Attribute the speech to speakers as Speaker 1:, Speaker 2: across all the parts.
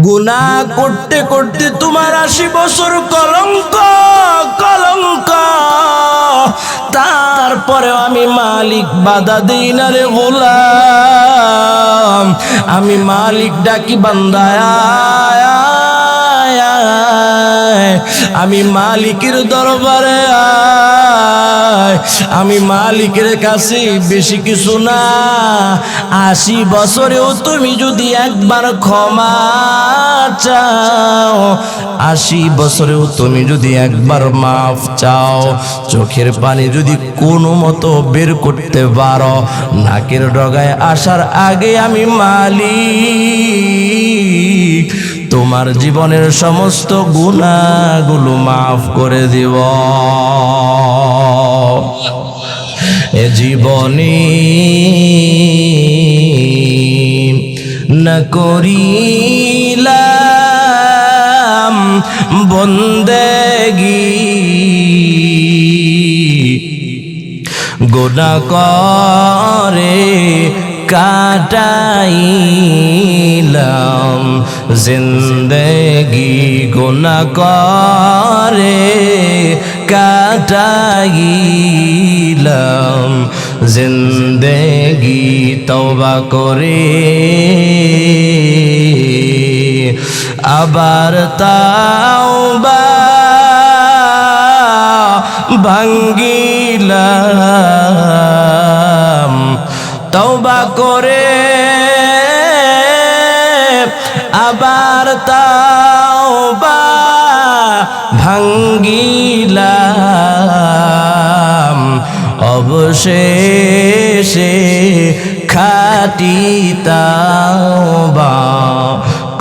Speaker 1: গুনাহ করতে করতে তোমার 80 বছর কলঙ্ক কলঙ্ক, তারপরেও আমি মালিক বাধা দেই না রে গোলাম। আমি মালিক ডাকি বান্দা আয় আয় আয়, আমি মালিকের দরবারে আয়। আমি মালিকের কাছে বেশি কিছু না, 80 বছরেও তুমি যদি একবার ক্ষমা চাও, 80 বছরেও তুমি যদি একবার মাফ চাও, চোখের পানি যদি কোনো মতো বের করতে পারো, নাকের ডগায় আসার আগে আমি মালিক তোমার জীবনের সমস্ত গুনাহগুলো মাফ করে দিব। এ জীবনে না করিলাম বন্দেগি, গুনাহ করে কাটাইলাম জিন্দেগি, গুনাহ করে কাটাইলাম জিন্দেগি। তওবা করে আবার তাওবা ভাঙ্গিলাম, তওবা করে আবার তাওবা ভাঙ্গিলাম, অবশেষে খাঁটি তাওবা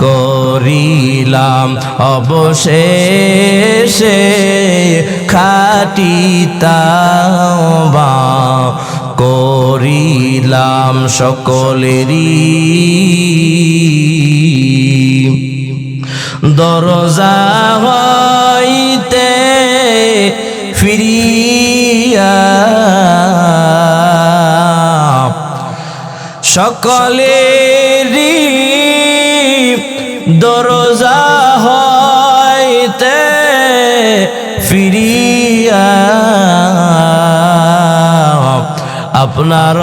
Speaker 1: করিলাম, অবশেষে খাঁটি তাওবা করিলাম। সকলেরই দরজা হইতে ফিরিয়া, সকলেরই দরজা হইতে ফিরিয়া আপনার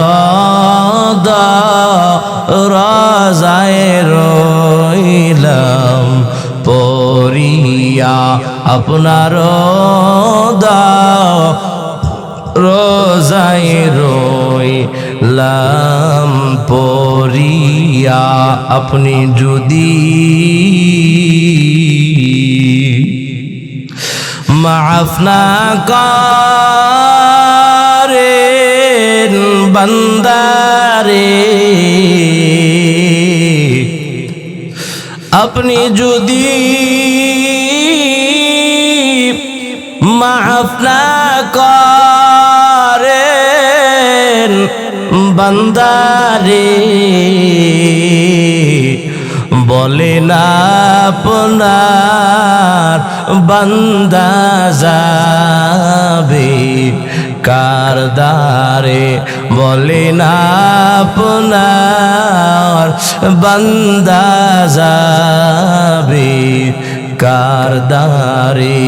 Speaker 1: দরজায় রইলাম পড়িয়া, আপনার দরজায় রইলাম পড়িয়া। আপনি যদি মাফ না করেন বান্দারে, আপনি যদি মাফ না করেন বান্দারে, বলেন আপনার বান্দা যাবে কার দ্বারে, বলেন আপনার বান্দা যাবে কার দ্বারে।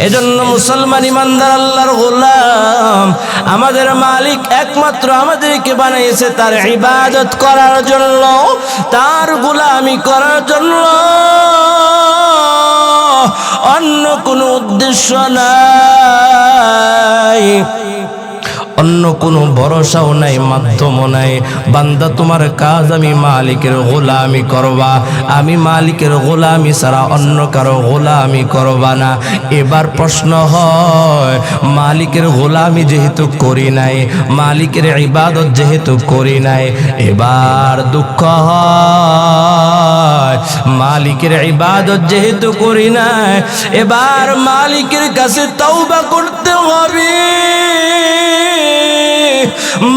Speaker 1: এজন্য মুসলমান ইমানদার আল্লাহর গোলাম, আমাদের মালিক একমাত্র আমাদেরকে বানিয়েছে তার ইবাদত করার জন্য, তার গোলামি করার জন্য, অন্য কোনো উদ্দেশ্য নাই, অন্য কোনো ভরসাও নাই, মাধ্যমও নাই। বান্দা তোমার কাজ আমি মালিকের গোলামি করবা, আমি মালিকের গোলামি ছাড়া অন্য কারো গোলামি করবা না। এবার প্রশ্ন হয়, মালিকের গোলামি যেহেতু করি নাই, মালিকের ইবাদত যেহেতু করি নাই, এবার দুঃখ হয়, মালিকের ইবাদত যেহেতু করি নাই, এবার মালিকের কাছে তওবা করতে হবে,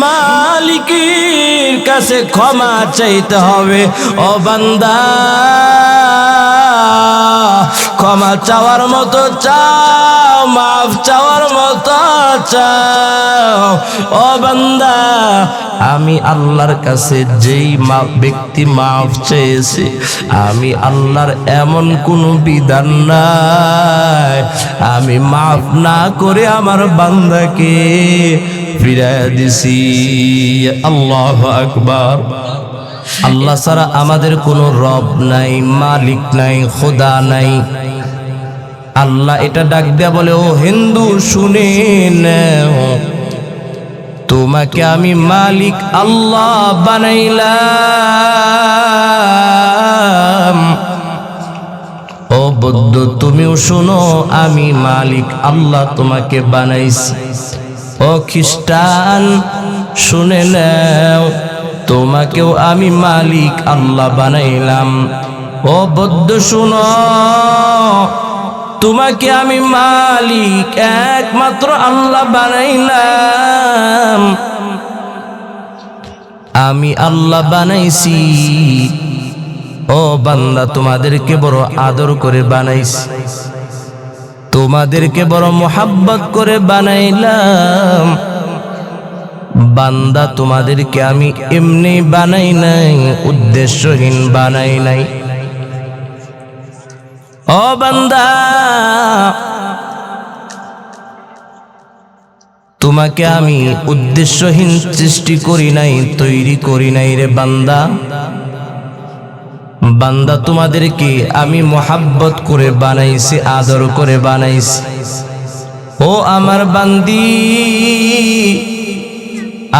Speaker 1: মালিকের কাছে ক্ষমা চাইতে হবে। ও বান্দা, ক্ষমা চাওয়ার মতো চাও, মাফ চাওয়ার মতো ক্ষমতা চাও। ও বান্দা, আমি আল্লাহর কাছে যেই ব্যক্তি মাফ চেয়েছে, আমি আল্লাহর এমন কোনো বিধান নাই আমি মাফ না করে আমার বান্দাকে ফিরাইয়া দিছি। আল্লাহু আকবার। আল্লাহ ছাড়া আমাদের কোনো রব নাই, মালিক নাই, খোদা নাই। আল্লাহ এটা ডাক দেয়া বলে, ও হিন্দু শুনে নাও, তোমাকে আমি মালিক আল্লাহ বানাইলাম। ও বৌদ্ধ তুমিও শোনো, আমি মালিক আল্লাহ তোমাকে বানাইছি। ও খ্রিস্টান শুনে নাও, তোমাকেও আমি মালিক আল্লাহ বানাইলাম। ও বৌদ্ধ শুনো, তোমাকে আমি মালিক একমাত্র আল্লাহ বানাইলাম। আমি আল্লাহ বানাইছি। ও বান্দা, তোমাদেরকে বড় আদর করে বানাইছি, তোমাদেরকে বড় মোহাব্বত করে বানাইলাম। বান্দা, তোমাদেরকে আমি এমনি বানাই নাই, উদ্দেশ্যহীন বানাই নাই। ও বান্দা, তোমাকে আমি উদ্দেশ্যহীন সৃষ্টি করি নাই, তৈরি করি নাই রে বান্দা। বান্দা, তোমাদেরকে আমি মোহাব্বত করে বানাইছি, আদর করে বানাইছি। ও আমার বান্দি,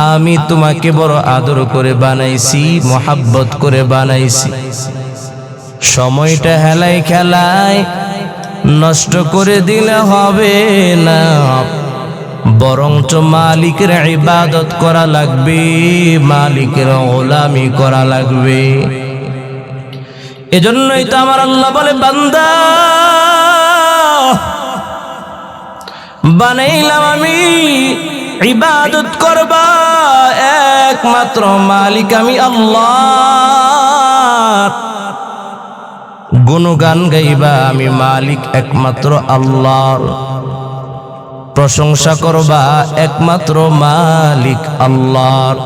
Speaker 1: আমি তোমাকে বড় আদর করে বানাইছি, মোহাব্বত করে বানাইছি। সময়টা হেলাই খেলায় নষ্ট করে দিলে হবে না, বরঞ্চ মালিকের ইবাদত করা লাগবে, মালিকের গোলামি করা লাগবে। এজন্যই তো আমার আল্লাহ বলে, বান্দা বানাইলাম আমি ইবাদত করবা একমাত্র মালিক আমি আল্লাহ। গুণগান গাইবা আমি মালিক একমাত্র আল্লাহর। প্রশংসা করবা একমাত্র মালিক আল্লাহর।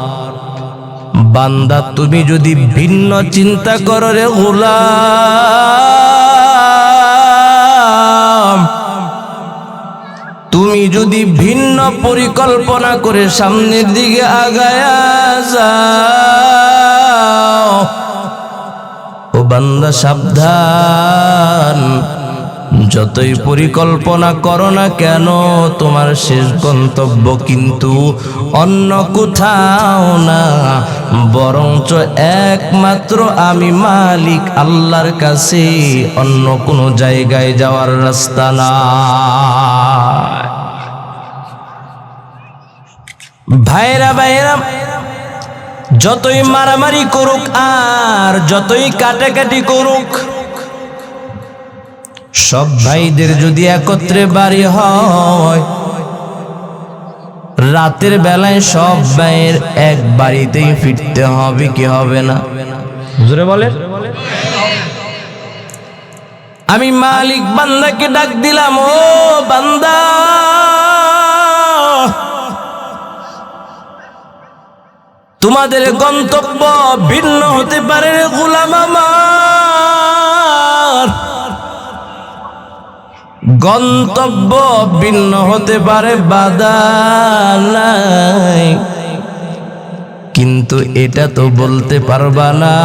Speaker 1: বান্দা, তুমি যদি ভিন্ন চিন্তা করো রে গোলাম, তুমি যদি ভিন্ন পরিকল্পনা করে সামনের দিকে আগায়া যাও, ও বান্দা সাবধান, যতই পরিকল্পনা করো না কেন, তোমার শেষ গন্তব্য কিন্তু অন্য কোথাও না, বরঞ্চ একমাত্র আমি মালিক আল্লাহর কাছে, অন্য কোনো জায়গায় যাওয়ার রাস্তা না। ভাইরা ভাইরা, যতই মারামারি করুক আর যতই কাটাকাটি করুক, সব ভাইদের যদি একত্রে বাড়ি হয়, রাতের বেলায় সব ভাইয়ের এক বাড়িতেই ফিরতে হবে কি হবে না? জোরে বলে। আমি মালিক বান্দাকে ডাক দিলাম, ও বান্দা, তোমাদের গন্তব্য ভিন্ন হতে পারে গোলাম আমার, গন্তব্য ভিন্ন হতে পারে, বাধা নাই, কিন্তু এটা তো বলতে পারবা না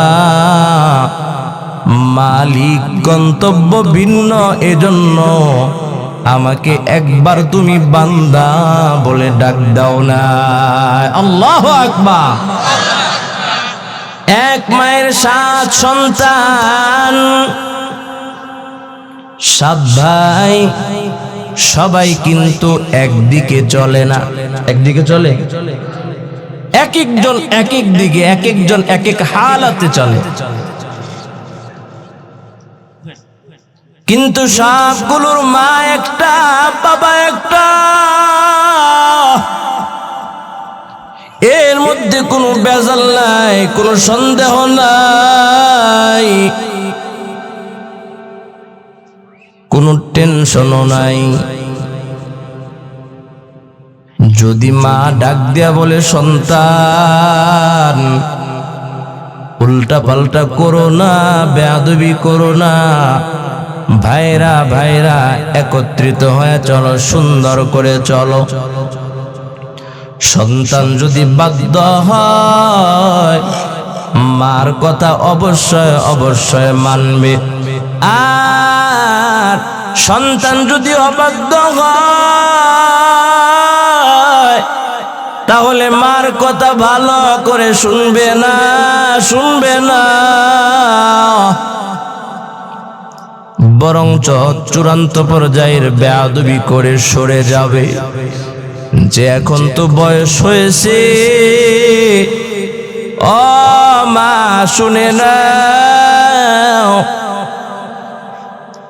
Speaker 1: মালিক গন্তব্য ভিন্ন। এজন্য আমাকে একবার তুমি বান্দা বলে ডাক দাও না। আল্লাহু আকবার। এক মায়ের 7 সন্তান, 7 ভাই, সবাই কিন্তু একদিকে চলে না। একদিকে চলে? এক একজন এক এক দিকে, এক একজন এক এক হালাতে চলে। কিন্তু সবগুলোর মা একটা, বাবা একটা, এর মধ্যে কোনো বেজাল নাই, কোনো সন্দেহ নাই, কোনো টেনশনও নাই। যদি মা ডাক দিয়া বলে সন্তান উল্টা পাল্টা করো না, বেয়াদবি করো না, ভাইরা ভাইরা একত্রিত হয়ে চলো, সুন্দর করে চলো। সন্তান যদি বাধ্য হয় মার কথা অবশ্যই অবশ্যই মানবে। আর সন্তান যদি অবাধ্য হয় তাহলে মার কথা ভালো করে শুনবে না, শুনবে না, বরঞ্চ চূড়ান্ত পর্যায়ের বেয়াদবি করে সরে যাবে। যে এখন তো বয়স হয়েছে, ও মা শুনে নাও,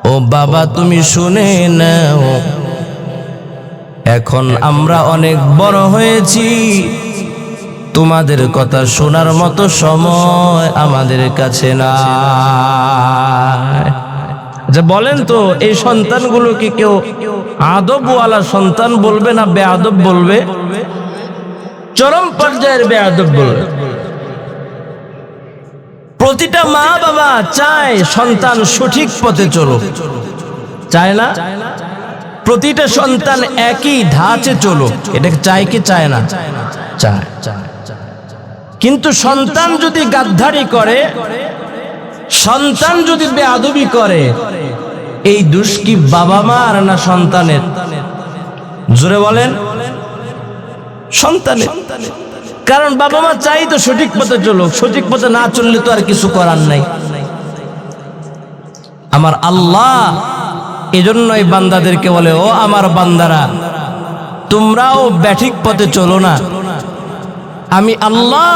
Speaker 1: ও বাবা তুমি শুনে নাও, এখন আমরা অনেক বড় হয়েছি, তোমাদের কথা শোনার মতো সময় আমাদের কাছে নাই। আচ্ছা বলেন তো, এই সন্তানগুলো কি কেউ আদবওয়ালা সন্তান বলবে না বেয়াদব বলবে? চরম পর্যায়ের বেয়াদব বলবে। প্রতিটা মা বাবা চায় সন্তান সঠিক পথে চলুক, চায় না? প্রতিটা সন্তান একই ধাঁচে চলুক, এটা চায় কি চায় না? চায়। কিন্তু সন্তান যদি গাদ্দারি করে, সন্তান যদি বেয়াদবি করে, এই দোষ কি বাবা মার না সন্তানের? জোরে বলেন। সন্তানের। কারণ বাবা মা চাই তো সঠিক পথে চলুক, সঠিক পথে না চললে তো আর কিছু করার নাই। আমার আল্লাহ এজন্যই বান্দাদেরকে বলে, ও আমার বান্দারা তোমরাও ব্যাঠিক পথে চলো না। আমি আল্লাহ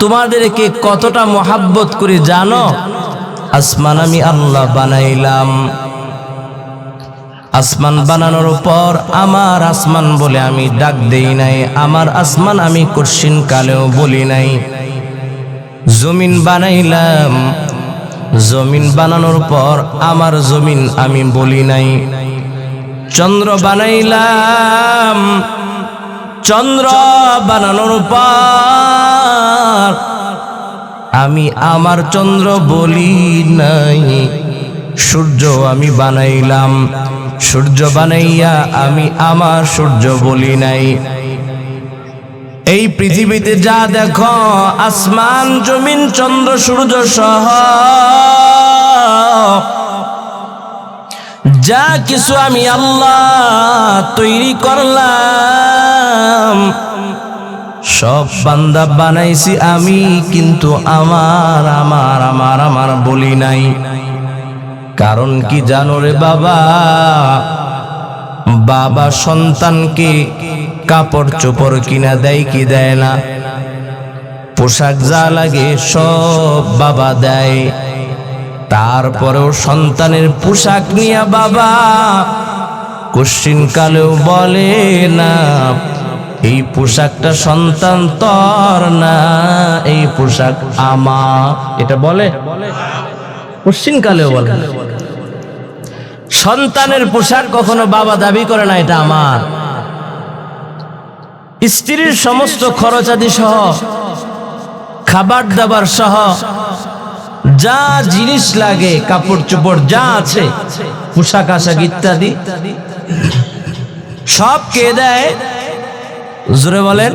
Speaker 1: তোমাদেরকে কতটা মহাব্বত করি জানো? আসমান আমি আল্লাহ বানাইলাম, আসমান বানানোর পর আমার আসমান বলে আমি ডাক দেই নাই, আমার আসমান আমি কোশ্চিন কালেও বলি নাই। জমিন বানাইলাম, জমিন বানানোর পর আমার জমিন আমি বলি নাই। চন্দ্র বানাইলাম, চন্দ্র বানানোর পর আমি আমার চন্দ্র বলি নাই। সূর্য আমি বানাইলাম, সূর্য বানাইয়া আমি আমার সূর্য বলি নাই। এই পৃথিবীতে যা দেখো, আসমান জমিন চন্দ্র সূর্য সহ যা কিছু আমি আল্লাহ তৈরি করলাম, সব বান্দা বানাইছি আমি, কিন্তু আমার আমার আমার আমার বলি নাই। কারণ কি জানো রে বাবা? বাবা সন্তানকে কাপড় চোপড় কিনা দেয় কি দেয় না? পোশাক যা লাগে সব বাবা দেয়। তারপরেও সন্তানের পোশাক নিয়ে বাবা কোশ্চিন কালেও বলে না এই পোশাকটা সন্তান তোর না, এই পোশাক আমার। এটা বলে? কোশ্চিন কালেও বলে। সন্তানের পোশাক কখনো বাবা দাবি করে না এটা আমার। স্ত্রীর সমস্ত খরচাদি সহ, খাবার দাবার সহ যা জিনিস লাগে, কাপড় চোপড় যা আছে, পোশাক আশাক ইত্যাদি সব কে দেয়? জোরে বলেন।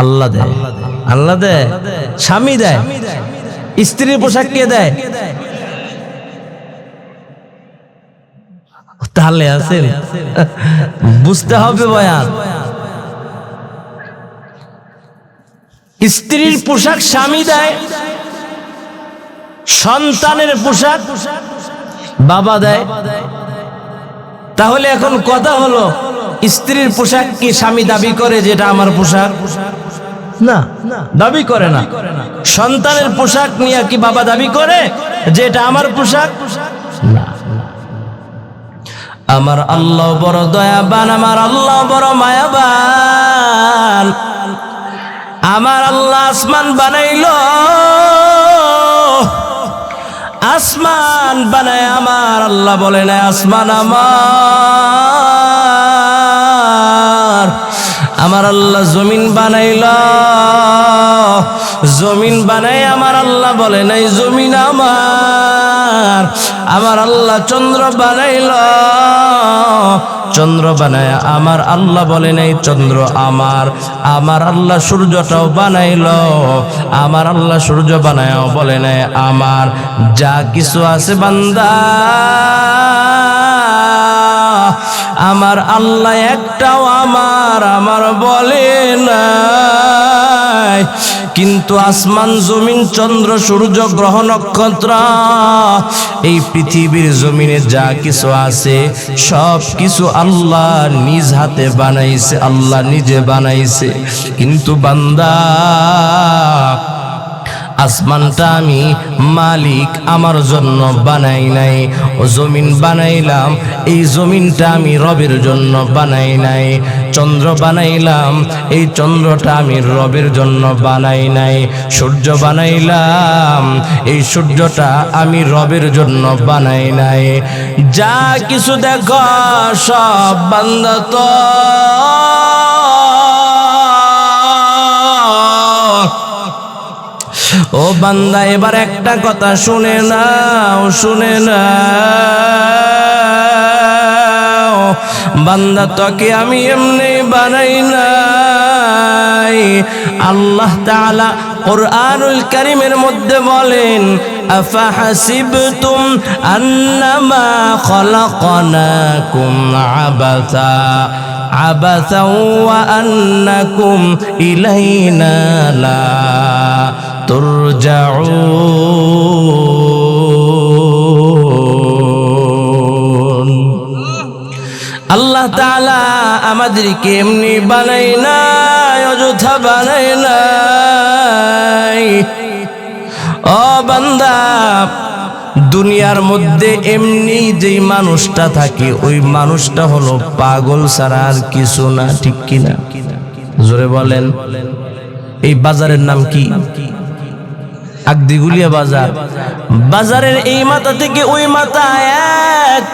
Speaker 1: আল্লাহ দেয়। আল্লাহ দেয়, স্বামী দেয়। স্ত্রীর পোশাক কে দেয়? তাহলে আছেন, বুঝতে হবে বয়ান। স্ত্রীর পোশাক স্বামী দেয়, সন্তানের পোশাক বাবা দেয়। তাহলে এখন কথা হলো, স্ত্রীর পোশাক কি স্বামী দাবি করে যেটা আমার পোশাক? না, দাবি করে না। সন্তানের পোশাক নিয়ে কি বাবা দাবি করে যে এটা আমার পোশাক? না। আমার আল্লাহ বড় দয়াবান, আমার আল্লাহ বড় মায়াবান। আমার আল্লাহ আসমান বানাইলো, আসমান বানায় আমার আল্লাহ বলে না আসমান আমার। আমার আল্লাহ জমিন বানাইল, জমিন বানাই আমার আল্লাহ বলে নাই জমিন আমার। আমার আল্লাহ চন্দ্র বানাইল, চন্দ্র বানায় আমার আল্লাহ বলে নাই চন্দ্র আমার। আমার আল্লাহ সূর্যটাও বানাইল, আমার আল্লাহ সূর্য বানায়ও বলে নাই আমার। যা কিছু আছে বান্দা আমার আল্লাহ একটাও আমার আমার বলে নাই। কিন্তু আসমান জমিন চন্দ্র সূর্য গ্রহ নক্ষত্র এই পৃথিবীর জমিনে যা কিছু আছে সব কিছু আল্লাহ নিজ হাতে বানাইছে, আল্লাহ নিজে বানাইছে। কিন্তু বান্দা আসমানটা আমি মালিক আমার জন্য বানাই নাই, ও জমিন বানাইলাম এই জমিনটা আমি রবের জন্য বানাই নাই। চন্দ্র বানাইলাম এই চন্দ্রটা আমি রবের জন্য বানাই নাই। সূর্য বানাইলাম এই সূর্যটা আমি রবের জন্য বানাই নাই। যা কিছু দেখো সব বান্দা তো ও বান্দা এবার একটা কথা শুনে নাও, শুনে নাও বান্দা তোকে আমি এমনি বানাই নাই। আল্লাহ তাআলা কুরআনুল কারীমের মধ্যে বলেন আফাহাসিবতুম আন্নামা খালাকনাকুম আবাসা আবাসা ওয়া আন্নাকুম ইলাইনা লা তুরজাউন। আল্লাহ তাআলা আমাদেরকে এমনি বানাই নাই, অযথা বানাই নাই। ও বান্দা দুনিয়ার মধ্যে এমনি যেই মানুষটা থাকে ওই মানুষটা হলো পাগল ছাড়া আর কিছু না, ঠিক কিনা? জোরে বলেন। এই বাজারের নাম কি? আগদিগুলিয়া বাজার। বাজারের এই মাথা থেকে ওই মাথা এক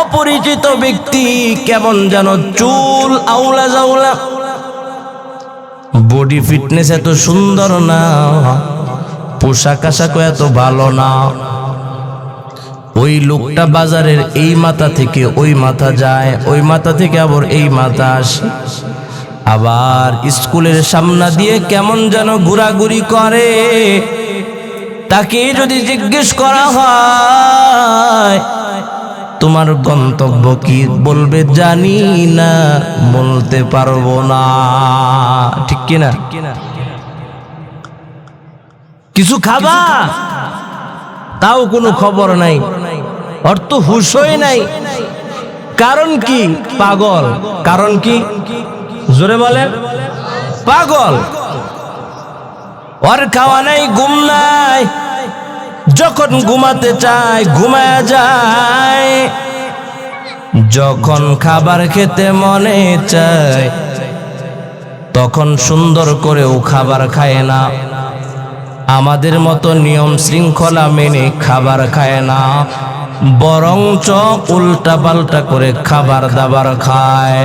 Speaker 1: অপরিচিত ব্যক্তি কেমন যেন চুল আউলা জাউলা, বডি ফিটনেস এত সুন্দর না, পোশাক আশাক এত ভালো না। ওই লোকটা বাজারের এই মাথা থেকে ওই মাথা যায়, ওই মাথা থেকে আবার এই মাথা আসে, আবার স্কুলের সামনে দিয়ে কেমন যেন ঘোরাঘুরি করে। তাকে যদি জিজ্ঞেস করা হয় তোমার গন্তব্য কি, বলবে জানি না, বলতে পারবো না, ঠিক কিনা? কিছু খাবা তাও কোনো খবর নাই, অর্থ হুঁশই নাই। কারণ কি? পাগল। কারণ কি? জোরে বলেন। পাগল। ওর খাওয়া নাই, ঘুম নাই, যখন ঘুমাতে চায় ঘুমায় যায়, যখন খাবার খেতে মনে চায় তখন সুন্দর করেও খাবার খায় না, আমাদের মতো নিয়ম শৃঙ্খলা মেনে খাবার খায় না, বরঞ্চ উল্টা পাল্টা করে খাবার দাবার খায়।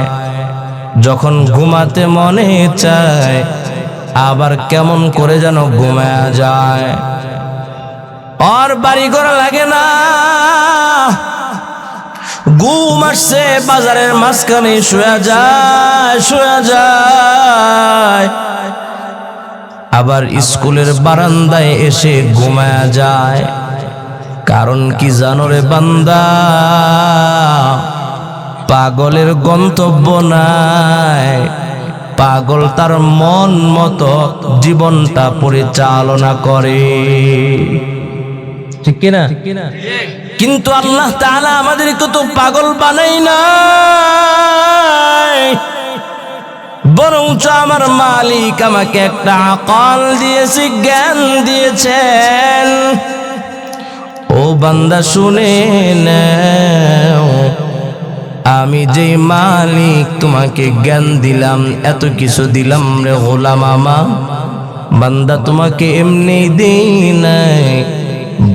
Speaker 1: যখন ঘুমাতে মনে চায় আবার কেমন করে যেন ঘুমায়া যায়। আর বাড়ি ঘর লাগে না, ঘুম আসছে বাজারের মাঝখানে শুয়ে যায়, শুয়ে যায়। আবার স্কুলের বারান্দায় এসে ঘুমায়া যায়। কারণ কি জানো রে বান্দা? পাগলের গন্তব্য নাই, পাগল তার মন মতো জীবনটা পরিচালনা করে, ঠিক কিনা? কিন্তু আল্লাহ তাআলা আমাদেরকে তো পাগল বানাই নাই, বরঞ্চ আমার মালিক আমাকে একটা আকল দিয়েছে, জ্ঞান দিয়েছেন। ও বান্দা শুনে নাও, আমি যে মালিক তোমাকে জ্ঞান দিলাম, এত কিছু দিলাম রে গোলাম আমার, বান্দা তোমাকে এমনি দেই নাই,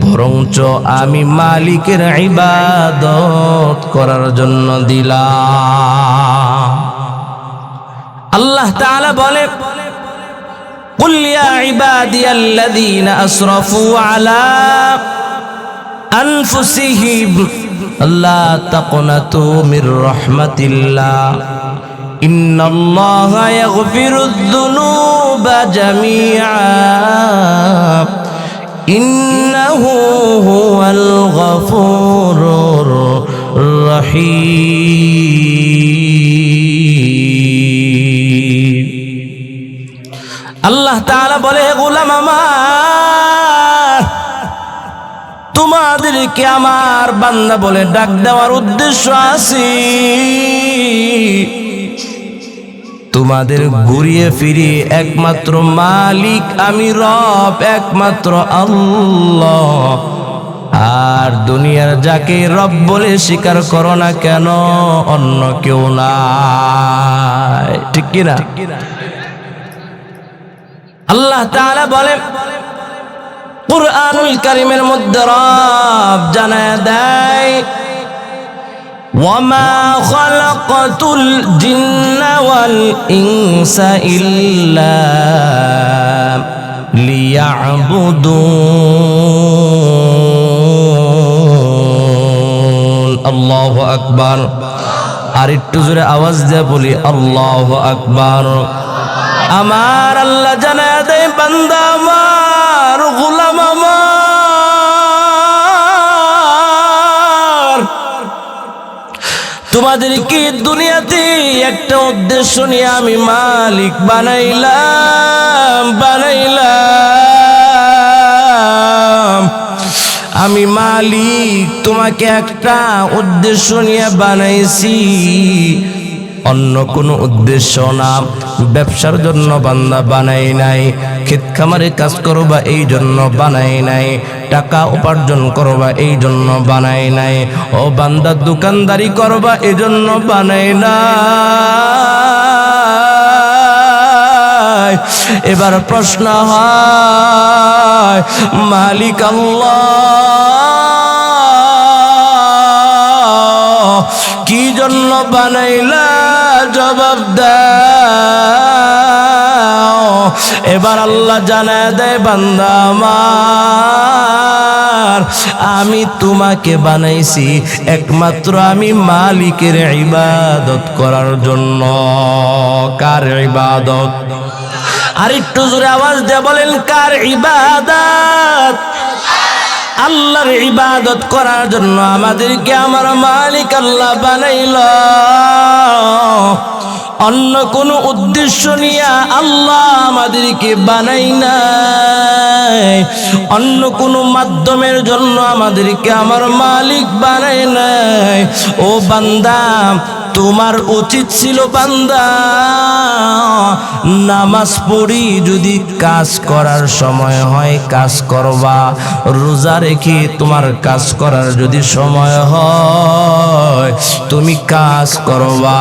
Speaker 1: বরঞ্চ আমি মালিকের ইবাদত করার জন্য দিলাম। আল্লাহ তাআলা বলে কুল ইয়া ইবাদিয়াল্লাযীনা আসরাফু আলা আনফুসিহিম লা তাকনাতু মির রাহমাতিল্লাহ ইন্নাল্লাহা ইয়াগফিরুয যুনুবা জামিআ ইন্নাহু হুয়াল গফুরুর রহিম। আল্লাহ তাআলা বলে, গোলাম আমার, তোমাদেরকে আমার বান্দা বলে ডাক দেওয়ার উদ্দেশ্য আছে। তোমাদের ঘুরিয়ে ফিরিয়ে একমাত্র মালিক আমি রব, একমাত্র আল্লাহ। আর দুনিয়ার যাকে রব বলে স্বীকার করো না কেন, অন্য কেউ নাই, ঠিক কিনা? আল্লাহ তাআলা বলেন কুরআনুল কারীমের মধ্যে রব জানায় দেয়, ওয়ামা খালাকাতুল জিন্না ওয়াল ইনসা ইল্লা লিয়াবুদুন। আল্লাহু আকবার। আর একটু জোরে আওয়াজ দিয়ে বলি আল্লাহু আকবার। আমার আল্লাহ জানায় দেয়, বান্দা আমার, গোলাম আমার, তোমাদেরকে দুনিয়াতে একটা উদ্দেশ্য নিয়ে আমি মালিক বানাইলাম। আমি মালিক, তোমাকে একটা উদ্দেশ্য নিয়ে বানাইছি, অন্য কোনো উদ্দেশ্য না। ব্যবসার জন্য বান্দা বানাই নাই, ক্ষেত খামারে কাজ করবা এই জন্য বানাই নাই, টাকা উপার্জন করবা এই জন্য বানাই নাই, ও বান্দা দোকানদারি করবা এই জন্য বানাই নাই। এবার প্রশ্ন হয়, মালিক আল্লাহ কি জন্য বানাইলা, জবাব দাও। এবার আল্লাহ জানায় দেয়, বান্দা আমার, আমি তোমাকে বানাইছি একমাত্র আমি মালিকের ইবাদত করার জন্য। কার ইবাদত? আর একটু জোরে আওয়াজ দিয়ে বলেন, কার ইবাদত? আল্লাহর ইবাদত করার জন্য আমাদেরকে আমার মালিক আল্লাহ বানাইল। অন্য কোনো উদ্দেশ্য নিয়ে আল্লাহ আমাদেরকে বানাই নাই, অন্য কোনো মাধ্যমের জন্য আমাদেরকে আমার মালিক বানাই নাই। ও বান্দা, তোমার উচিত ছিল বান্দা, নামাজ পড়ি যদি কাজ করার সময় হয় কাজ করবা, রোজা রেখে তোমার কাজ করার যদি সময় হয় তুমি কাজ করবা।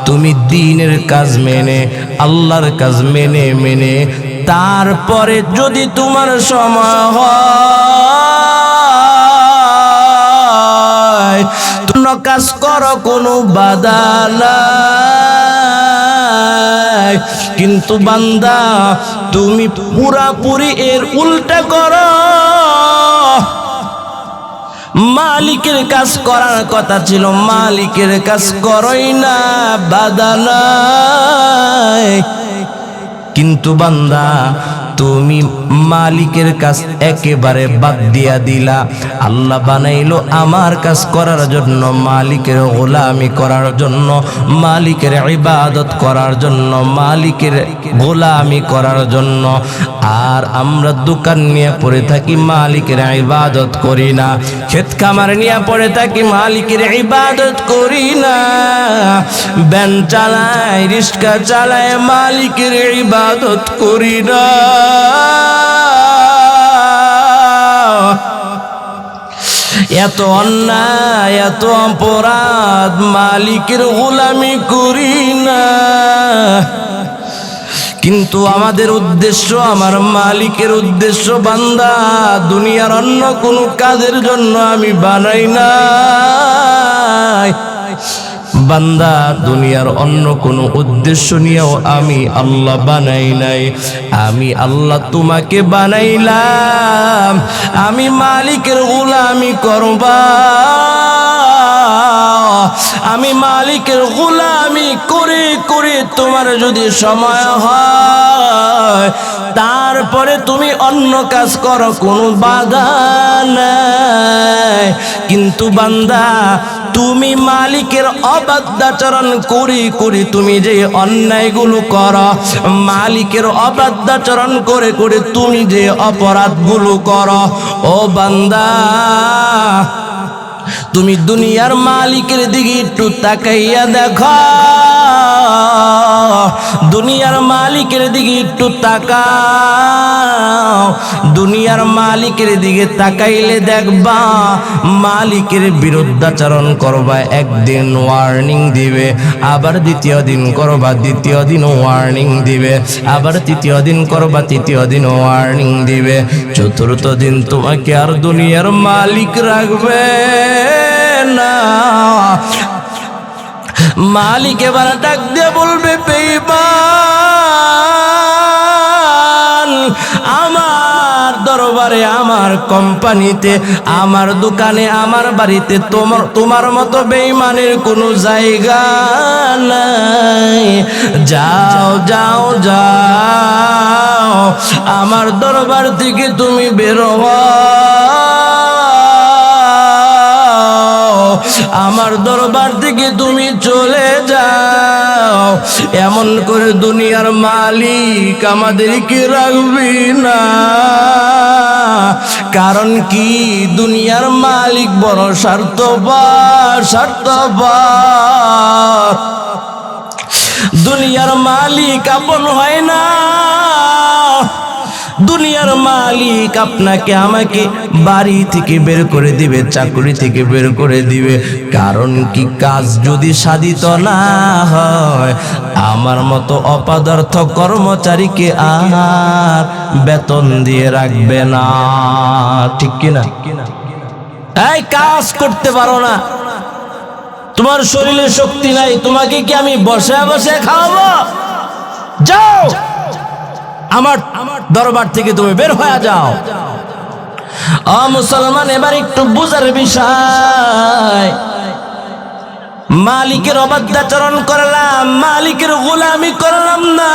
Speaker 1: তুমি দ্বীনের কাজ মেনে, আল্লাহর কাজ মেনে মেনে তারপরে যদি তোমার সময় হয় তুমি কাজ করো, কোনো বাধা নাই। কিন্তু বান্দা, তুমি পুরাপুরি এর উল্টা করো। মালিকের কাজ করার কথা ছিল, মালিকের কাজ করোই না, বাধা নাই। কিন্তু বান্দা, তুমি মালিকের কাজ একেবারে বাদ দিয়া দিলা। আল্লাহ বানাইলো আমার কাজ করার জন্য, মালিকের গোলামি করার জন্য, মালিকের ইবাদত করার জন্য, মালিকের গোলামি করার জন্য। আর আমরা দোকান নিয়ে পড়ে থাকি, মালিকের ইবাদত করি না। ক্ষেত খামার নিয়ে পড়ে থাকি, মালিকের ইবাদত করি না। ভ্যান চালায়, রিক্সা চালায়, মালিকের ইবাদত করি না। এত অন্যায়, এত অপরাধ, মালিকের গোলামি করি না। কিন্তু আমাদের উদ্দেশ্য আমার মালিকের উদ্দেশ্য। বান্দা, দুনিয়ার অন্য কোনো কাজের জন্য আমি বানাই নাই। বান্দা দুনিয়ার অন্য কোনো উদ্দেশ্য নিয়েও আমি আল্লাহ বানাই নাই, আমি আল্লাহ তোমাকে বানাইলাম আমি মালিকের গোলামি করবা, আমি মালিকের গোলামি করে করে তোমার যদি সময় হয় তারপরে তুমি অন্য কাজ করো, কোনো বাধা নাই। কিন্তু বান্দা তুমি মালিকের অবাধ্যাচরণ করি করে তুমি যে অন্যায়গুলো করো, মালিকের অবাধ্যাচরণ করে করে তুমি যে অপরাধগুলো করো, ও বান্দা তুমি দুনিয়ার মালিকের দিকে একটু তাকাইয়া দেখো, দুনিয়ার মালিকের দিকে একটু তাকাও। দুনিয়ার মালিকের দিকে তাকাইলে দেখবা মালিকের বিরুদ্ধাচরণ করবা, একদিন ওয়ার্নিং দিবে, আবার দ্বিতীয় দিন করবা, দ্বিতীয় দিন ওয়ার্নিং দিবে, আবার তৃতীয় দিন করবা, তৃতীয় দিন ওয়ার্নিং দিবে, চতুর্থ দিন তোমাকে আর দুনিয়ার মালিক রাখবে না। মালিক এবার ডাক দিয়ে বলবে, বেঈমান আমার দরবারে, আমার কোম্পানিতে, আমার দোকানে, আমার বাড়িতে তোমার মতো বেঈমানের কোনো জায়গা নাই। যাও যাও যাও, আমার দরবার থেকে তুমি বের হও, আমার দরবার থেকে তুমি চলে যাও। এমন করে দুনিয়ার মালিক আমাদেরকে রাখবি না। কারণ কি, দুনিয়ার মালিক বড় স্বার্থপর, স্বার্থপর। দুনিয়ার মালিক আপন হয় না। দুনিয়ার মালিক আপনাকে আমাকে বাড়ি থেকে বের করে দিবে, চাকরি থেকে বের করে দিবে। কারণ কি, কাজ যদি সাধিত না হয় আমার মতো অপদার্থ কর্মচারীকে আর বেতন দিয়ে রাখবে না, ঠিক কিনা? এই কাজ করতে পারো না, তোমার শরীরে শক্তি নাই, তোমাকে কি আমি বসে বসে খাওয়াবো? যাও, আমার দরবার থেকে তুমি বের হয়ে যাও। ও মুসলমান, এবার একটু বুঝার বিষয়, মালিকের অবাধ্যাচরণ করলাম, মালিকের গোলামি করলাম না,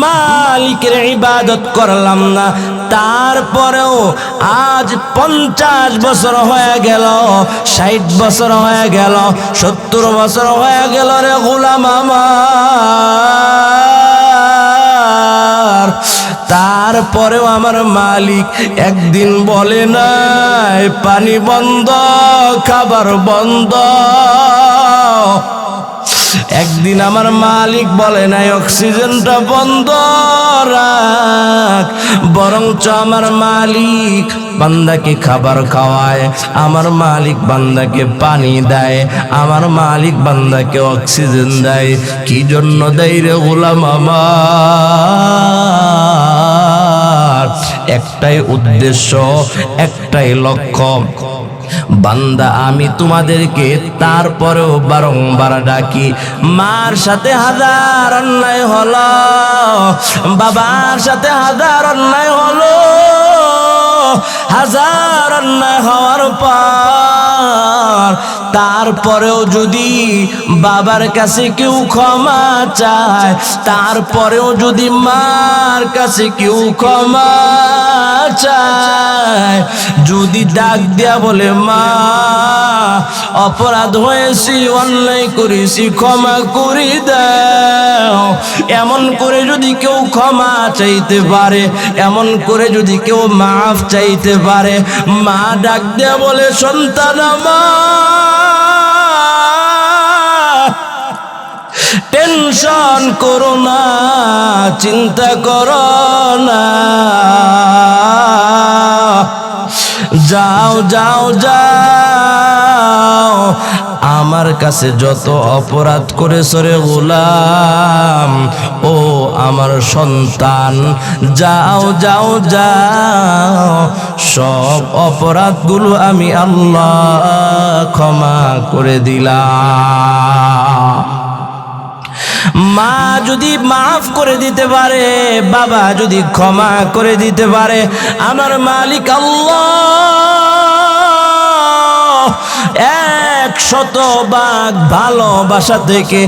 Speaker 1: মালিকের ইবাদত করলাম না, তারপরেও আজ 50 বছর হয়ে গেল, 60 বছর হয়ে গেল, 70 বছর হয়ে গেল রে গোলাম আমার। তারপরেও আমার মালিক একদিন বলে নাই পানি বন্ধ, খাবার বন্ধ। একদিন আমার মালিক বলে নাই অক্সিজেনটা বন্ধ রাখ, বরঞ্চ আমার মালিক বান্দাকে খাবার খাওয়ায়, আমার মালিক বান্দাকে পানি দেয়, আমার মালিক বান্দাকে অক্সিজেন দেয়। কি জন্য দেয় রে গোলাম আমার? একটাই উদ্দেশ্য, একটাই লক্ষ্য। বান্দা আমি তোমাদেরকে তারপরেও বারংবার ডাকি, মার সাথে হাজার অন্যায় হলো, বাবার সাথে হাজার অন্যায় হলো, হাজার অন্যায় হওয়ার পর তারপরেও যদি বাবার কাছে কেউ ক্ষমা চায়, তারপরেও যদি মার কাছে কেউ ক্ষমা চায়, যদি ডাক দেয়া বলে মা অপরাধ হয়েছি, অন্যায় করেছি, ক্ষমা করে দাও, এমন করে যদি কেউ ক্ষমা চাইতে পারে, এমন করে যদি কেউ মাফ চাইতে পারে, মা ডাক দেয়া বলে সন্তান আমার টেনশন করো না, চিন্তা করো না, যাও যাও যাও, আমার কাছে যত অপরাধ করেছো রে গোলাম, ও আমার সন্তান, যাও যাও যাও, সব অপরাধগুলো আমি আল্লাহ ক্ষমা করে দিলাম। মা যদি মাফ করে দিতে পারে, বাবা যদি ক্ষমা করে দিতে পারে, আমার মালিক আল্লাহ 100 ভাগ ভালোবাসা থেকে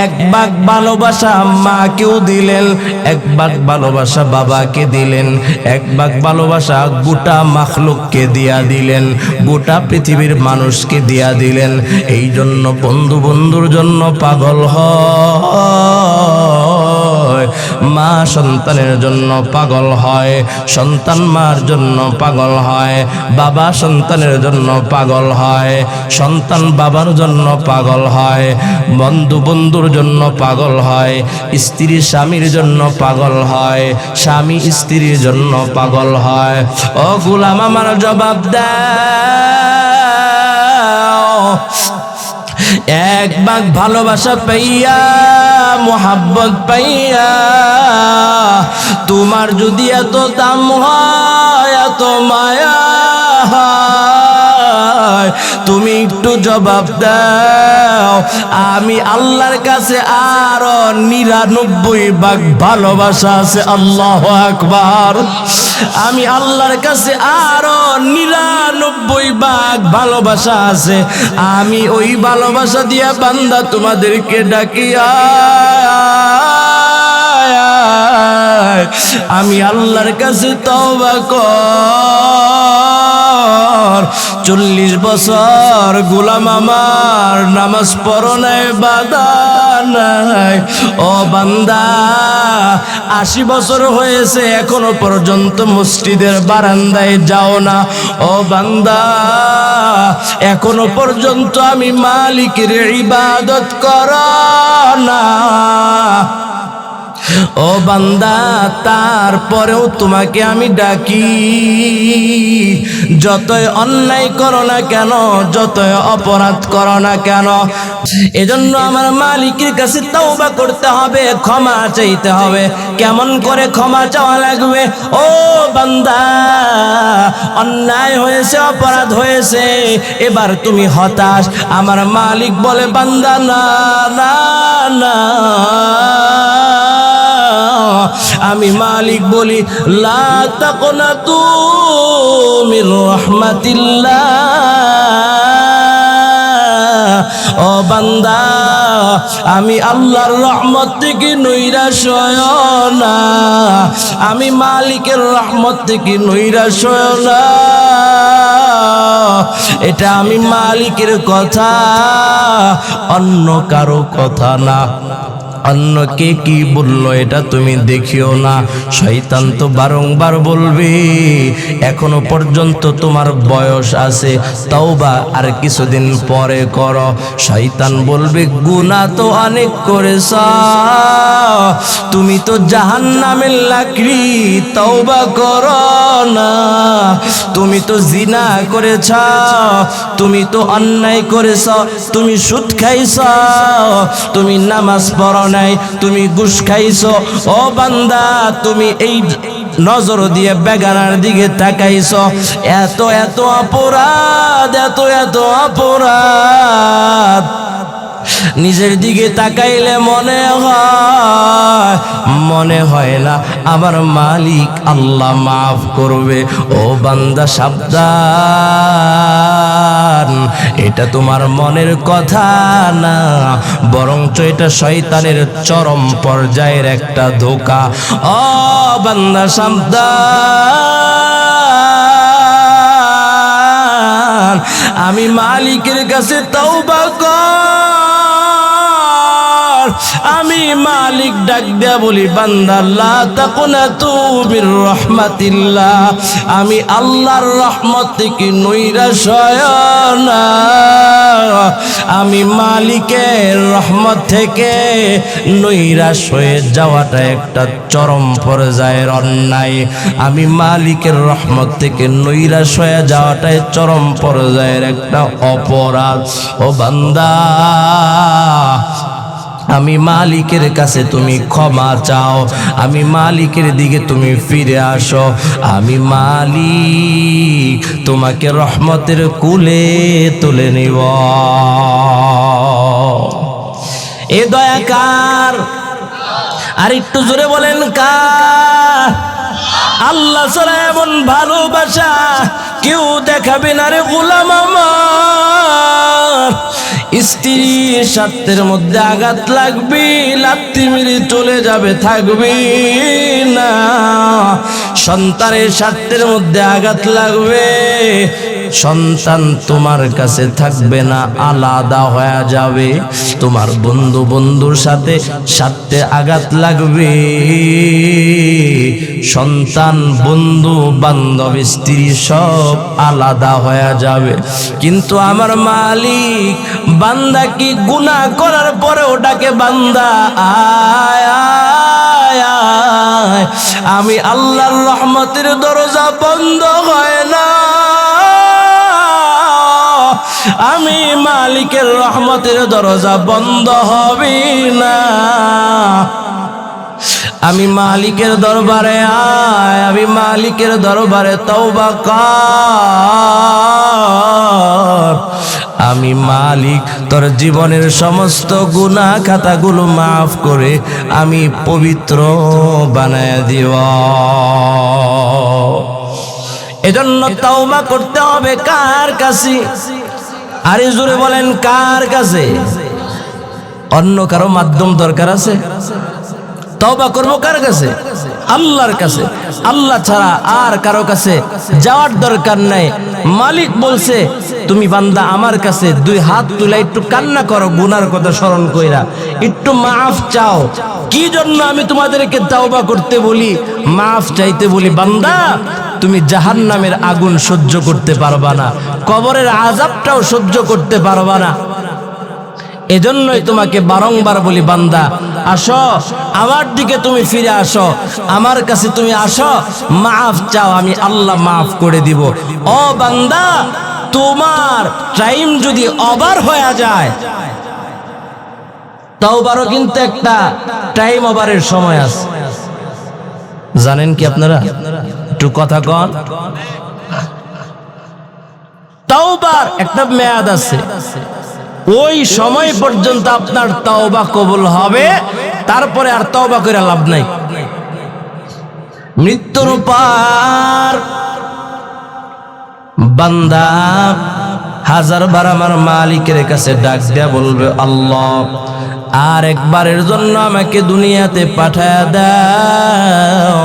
Speaker 1: 1 ভাগ ভালোবাসা মাকেও দিলেন, 1 ভাগ ভালোবাসা বাবাকে দিলেন, 1 ভাগ ভালোবাসা গোটা মাখলুককে দিয়া দিলেন, গোটা পৃথিবীর মানুষকে দিয়া দিলেন। এই জন্য বন্ধু বন্ধুর জন্য পাগল হয়, মা সন্তানের জন্য পাগল হয়, সন্তান মার জন্য পাগল হয়, বাবা সন্তানের জন্য পাগল হয়, সন্তান বাবার জন্য পাগল হয়, বন্ধু বন্ধুর জন্য পাগল হয়, স্ত্রী স্বামীর জন্য পাগল হয়, স্বামী স্ত্রীর জন্য পাগল হয়। ও গোলাম আমার জবাব দাও, 1 ভাগ ভালোবাসা পাইয়া, মোহাব্বত পাইয়া, তোমার যদি এত দাম হয়, এত মায়া হয়, তুমি একটু জবাব দাও, আমি আল্লাহর কাছে আরো 99 ভাগ ভালোবাসা আছে। আল্লাহু আকবার। আমি আল্লাহর কাছে আরো 99 ভাগ ভালোবাসা আছে। আমি ওই ভালোবাসা দিয়া বান্দা তোমাদেরকে ডাকিয়া, আমি আল্লাহর কাছে তওবা কর। 40 বছর গোলাম আমার নামাজ পড়ো নাই, বাদা নাই। ও বান্দা, 80 বছর হয়েছে এখনো পর্যন্ত মসজিদের বারান্দায় যাও না। ও বান্দা, এখনো পর্যন্ত আমি মালিকের ইবাদত করো না। ও বান্দা, তারপরেও তোমাকে আমি ডাকি, যতই অন্যায় করো না কেন, যতই অপরাধ করো না কেন, এজন্য আমার মালিকের কাছে তওবা করতে হবে, ক্ষমা চাইতে হবে। কেমন করে ক্ষমা চাওয়া লাগবে? ও বান্দা, অন্যায় হয়েছে, অপরাধ হয়েছে, এবার তুমি হতাশ। আমার মালিক বলে, বান্দা না না না, আমি মালিক বলি, লা তাকনাতু মির রাহমাতিল্লাহ। ও বান্দা, আমি আল্লাহর রহমত থেকে নৈরাশ হয়ো না, আমি মালিকের রহমত থেকে নৈরাশ হয়ো না। এটা আমি মালিকের কথা, অন্য কারো কথা না। অন্য কে কি বললো এটা তুমি দেখিও না। শয়তান তো বারংবার বলবে, এখনো পর্যন্ত তোমার বয়স আছে, তওবা আর কিছুদিন পরে করো। শয়তান বলবে, গুনাহ তো অনেক করেছ, তুমি তো জাহান্নামের লাকড়ি, তওবা করো না। তুমি তো জিনা করেছ, তুমি তো অন্যায় করেছ, তুমি সুদ খাইছ, তুমি নামাজ পড়ো নাই, তুমি ঘুষ খাইছো। ও বান্দা, তুমি এই নজর দিয়ে বেগানার দিকে তাকাইছো, এত এত অপরাধ, এত এত অপরাধ। নিজের দিকে তাকাইলে মনে হয় না আমার মালিক আল্লাহ মাফ করবে। ও বান্দা সাবধান, এটা তোমার মনের কথা না, বরঞ্চ এটা শয়তানের চরম পর্যায়ের একটা ধোঁকা। ও বান্দা সাবধান, আমি মালিকের কাছে তওবা কর। আমি মালিক ডাক দেয়া বলি, বান্দা লা তাকুনাতু মির রাহমাতিল্লাহ, আমি আল্লাহর রহমত থেকে নৈরাশ হয়ো না। আমি মালিকের রহমত থেকে নৈরাশ হয়ে যাওয়াটা একটা চরম পর্যায়ের অন্যায়। আমি মালিকের রহমত থেকে নৈরাশ হয়ে যাওয়াটাই চরম পর্যায়ের একটা অপরাধ। ও বান্দা, আমি মালিকের কাছে তুমি ক্ষমা চাও, আমি মালিকের দিকে তুমি ফিরে আসো। আমি মালিক তোমাকে রহমতের কুলে তুলে নিব। এ দয়া কার? আর একটু জোরে বলেন কার? আল্লাহ ছাড়া এমন ভালোবাসা কেউ দেখাবে না রে গোলাম আমার। স্ত্রীর স্বার্থের মধ্যে আঘাত লাগবে, লাত্তি মেরে চলে যাবে, থাকবি না। সন্তানের স্বার্থের মধ্যে আঘাত লাগবে, সন্তান তোমার কাছে থাকবে না, আলাদা হয়ে যাবে। তোমার বন্ধুর সাথে স্বার্থে আঘাত লাগবে, সন্তান, বন্ধু বান্ধব, স্ত্রী সব আলাদা হয়ে যাবে। কিন্তু আমার মালিক বান্দা কি গুনাহ করার পরে ওটাকে বান্দা আয় আয় আয়, আমি আল্লাহর রহমতের দরজা বন্ধ হয় না, আমি মালিকের রহমতের দরজা বন্ধ হবে না। আমি মালিকের দরবারে আয়, আমি মালিকের দরবারে তওবা কর। আমি মালিক তোর জীবনের সমস্ত গুনাহ খাতাগুলো মাফ করে আমি পবিত্র বানায় দিব। এজন্য তওবা করতে হবে কার কাছে? আরে জোরে বলেন কার কাছে? অন্য কারো মাধ্যম দরকার আছে? তওবা করবো কার কাছে? আল্লাহর কাছে। আল্লাহ ছাড়া আর কারো কাছে যাওয়ার দরকার নাই। মালিক বলছে তুমি বান্দা আমার কাছে দুই হাত তুলে একটু কান্না করো, গুনার কথা স্মরণ কইরা একটু মাফ চাও। কি জন্য আমি তোমাদেরকে তওবা করতে বলি, মাফ চাইতে বলি? বান্দা তুমি জাহান্নামের আগুন সহ্য করতে পারবা না, কবরের আযাবটাও সহ্য করতে পারবা না। এজন্যই তোমাকে বারংবার বলি বান্দা আসো, আমার দিকে তুমি ফিরে আসো, আমার কাছে তুমি আসো, মাফ চাও, আমি আল্লাহ মাফ করে দিব। ও বান্দা, তোমার টাইম যদি ওভার হয়ে যায়, তওবারও কিন্তু একটা টাইম ওভারের সময় আছে। জানেন কি আপনারা? একটু কথা কন। তওবার একটা মেয়াদ আছে, ওই সময় পর্যন্ত আপনার তওবা কবুল হবে, তারপরে আর তওবা করে লাভ নাই। মৃত্যুর পর বান্দা হাজারবার আমার মালিকের কাছে ডাক দেয়া বলবে, আল্লাহ আর একবারের জন্য আমাকে দুনিয়াতে পাঠায় দাও,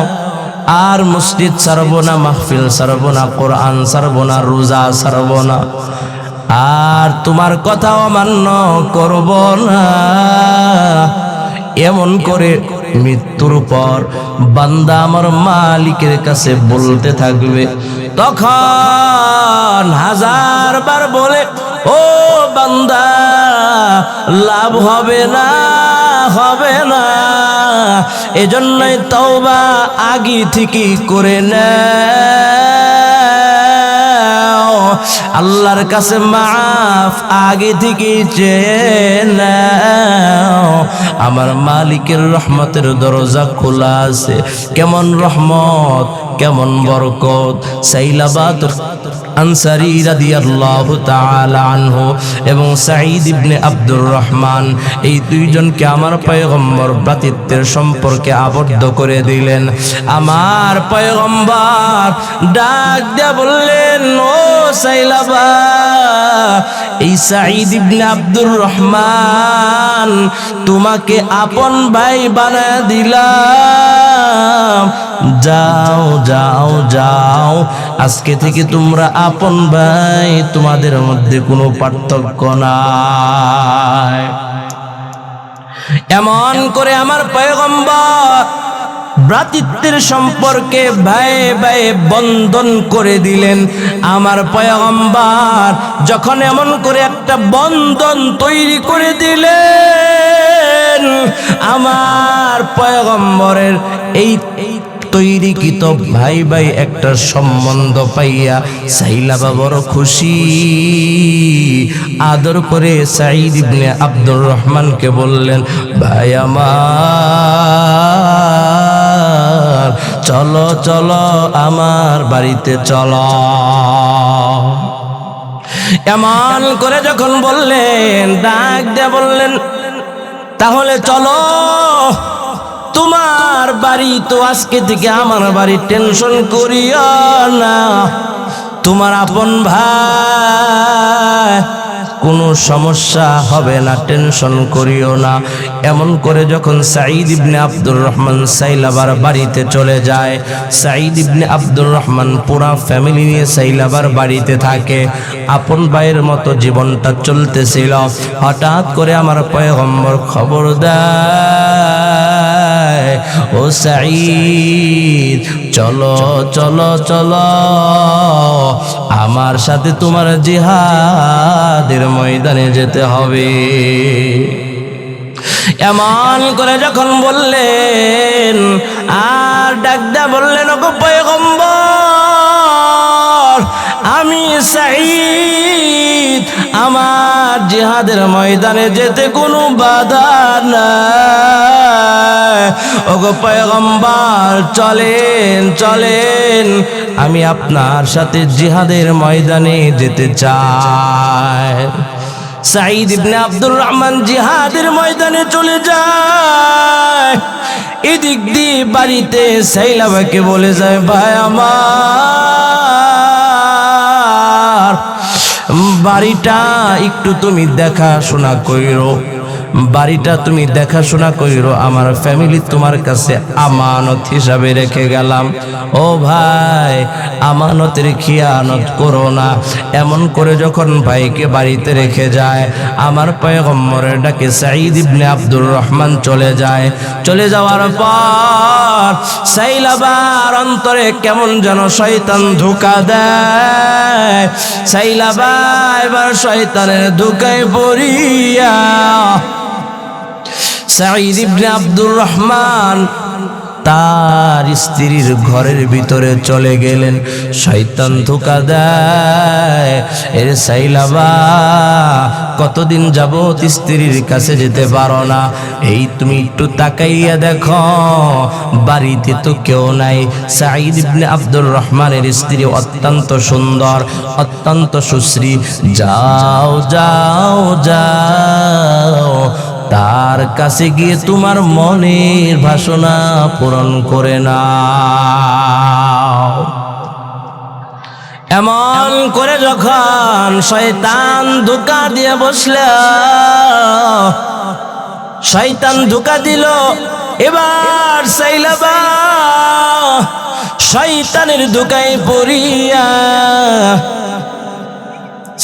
Speaker 1: আর মসজিদ ছাড়বো না, মাহফিল ছাড়বো না, কোরআন ছাড়বো না, রোজা ছাড়বো না, আর তোমার কথা অমান্য করব না। এমন করে মৃত্যুর পর বান্দা আমার মালিকের কাছে বলতে থাকবে। তখন হাজারবার বলে, ও বান্দা লাভ হবে না, হবে না। এজন্যই তওবা আগে থেকে করে নাও, আল্লাহর কাছে মাফ আগে থেকে চেয়ে নাও। আমার মালিকের রহমতের দরজা খোলা আছে। কেমন রহমত, কেমন বরকত! সাইলাবাত আনসারী রাদিয়াল্লাহু তাআলা আনহু এবং সাঈদ ইবনে আব্দুর রহমান, এই দুইজনকে আমার পয়গম্বর ভ্রাতৃত্বের সম্পর্কে আবদ্ধ করে দিলেন। আমার পয়গম্বর ডাক দিয়ে বললেন, ও সাইলাবা, এই সাঈদ ইবনে আব্দুর রহমান তোমাকে আপন ভাই বানায় দিলাম, যাও যাও যাও, আজকে থেকে তোমরা আপন ভাই, তোমাদের মধ্যে কোনো পার্থক্য নাই। এমন করে আমার পয়গম্বর ভ্রাতৃত্বের সম্পর্কে ভাই ভাই বন্ধন করে দিলেন। আমার পয়গম্বর যখন এমন করে একটা বন্ধন তৈরি করে দিলেন, আমার পয়গম্বরের এই তৈরিকৃত ভাই ভাই একটা সম্বন্ধ পাইয়া সাইলাবা বড় খুশি। আদর করে সাঈদ ইবনে আব্দুর রহমানকে বললেন, ভাই আমার চলো চলো আমার বাড়িতে চলো। এমন করে যখন বললেন, ডাক দিয়ে বললেন, তাহলে চলো, তোমার বাড়ি তো আজকে থেকে আমার বাড়ি, টেনশন করিও না, তোমার আপন ভাই, কোনো সমস্যা হবে না, টেনশন করিও না। এমন করে যখন সাঈদ ইবনে আব্দুর রহমান সাইলাবার বাড়িতে চলে যায়, সাঈদ ইবনে আব্দুর রহমান পুরা ফ্যামিলি নিয়ে সাইলাবার বাড়িতে থাকে, আপন ভাইয়ের মতো জীবনটা চলতেছিল। হঠাৎ করে আমার পয়গম্বর খবর দেয়, ও সাঈদ, চলো চলো চলো, আমার সাথে তোমার জিহাদের ময়দানে যেতে হবে। এমন করে যখন বললেন, আর ডাকদা বললেন, ওগো পয়গম্বর, আমি সাঈদ, আমার জিহাদের ময়দানে যেতে কোনো বাধা নাই। ওগো পয়গম্বর, চলেন চলেন, আমি আপনার সাথে জিহাদের ময়দানে যেতে চাই। সাঈদ ইবনে আব্দুর রহমান জিহাদের ময়দানে চলে যায়। এদিক দিয়ে বাড়িতে সাইলাবাকে বলে যায়, ভাই আমার বাড়িটা একটু তুমি দেখাশোনা কইরো, বাড়িটা তুমি দেখাশোনা কইরো, আমার ফ্যামিলি তোমার কাছে আমানত হিসাবে রেখে গেলাম। ও ভাই, আমানতের খিয়ানত করো না। এমন করে যখন ভাইকে বাড়িতে রেখে যায়, আমার পয়গম্বরের ডাকে সাঈদ ইবনে আব্দুর রহমান চলে যায়। চলে যাওয়ার পর সাইলাবার অন্তরে কেমন যেন শয়তান ধোঁকা দেয়। সাইলাবা এবার শয়তানের ধোঁকায় পড়িয়া সাঈদ ইবনে আব্দুর রহমান তার স্ত্রীর ঘরের ভিতরে চলে গেলেন। শয়তান ধোঁকা দেয়, এর সাইলাবা, কতদিন যাবত স্ত্রীর কাছে যেতে পারো না, এই তুমি একটু তাকাইয়া দেখো, বাড়িতে তো কেউ নাই। সাঈদ ইবনে আব্দুর রহমানের স্ত্রী অত্যন্ত সুন্দর, অত্যন্ত সুশ্রী, যাও যাও যাও, তার কাছে গিয়ে তোমার মনের বাসনা পূরণ করে নাও। এমন করে যখন শয়তান ধোঁকা দিয়ে বসল, শয়তান ধোঁকা দিল, এবার সাইলাবা শয়তানের ধোঁকায় পড়িয়া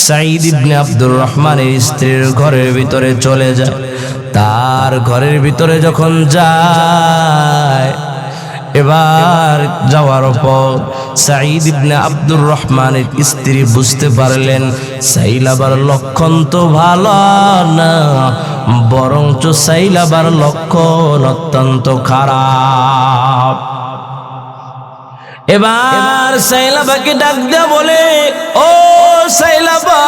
Speaker 1: সাঈদ ইবনে আব্দুর রহমানের স্ত্রীর ঘরের ভিতরে চলে যায়। তার ঘরের ভিতরে যখন যায়, এবার যাওয়ার পর সাঈদ ইবনে আব্দুর রহমানের স্ত্রী বুঝতে পারলেন সাইলাবার লক্ষণ তো ভালো না, বরঞ্চ সাইলাবার লক্ষণ অত্যন্ত খারাপ। এবার সাইলাবাকে ডাক দেয়া বলে, ও সাইলাবা,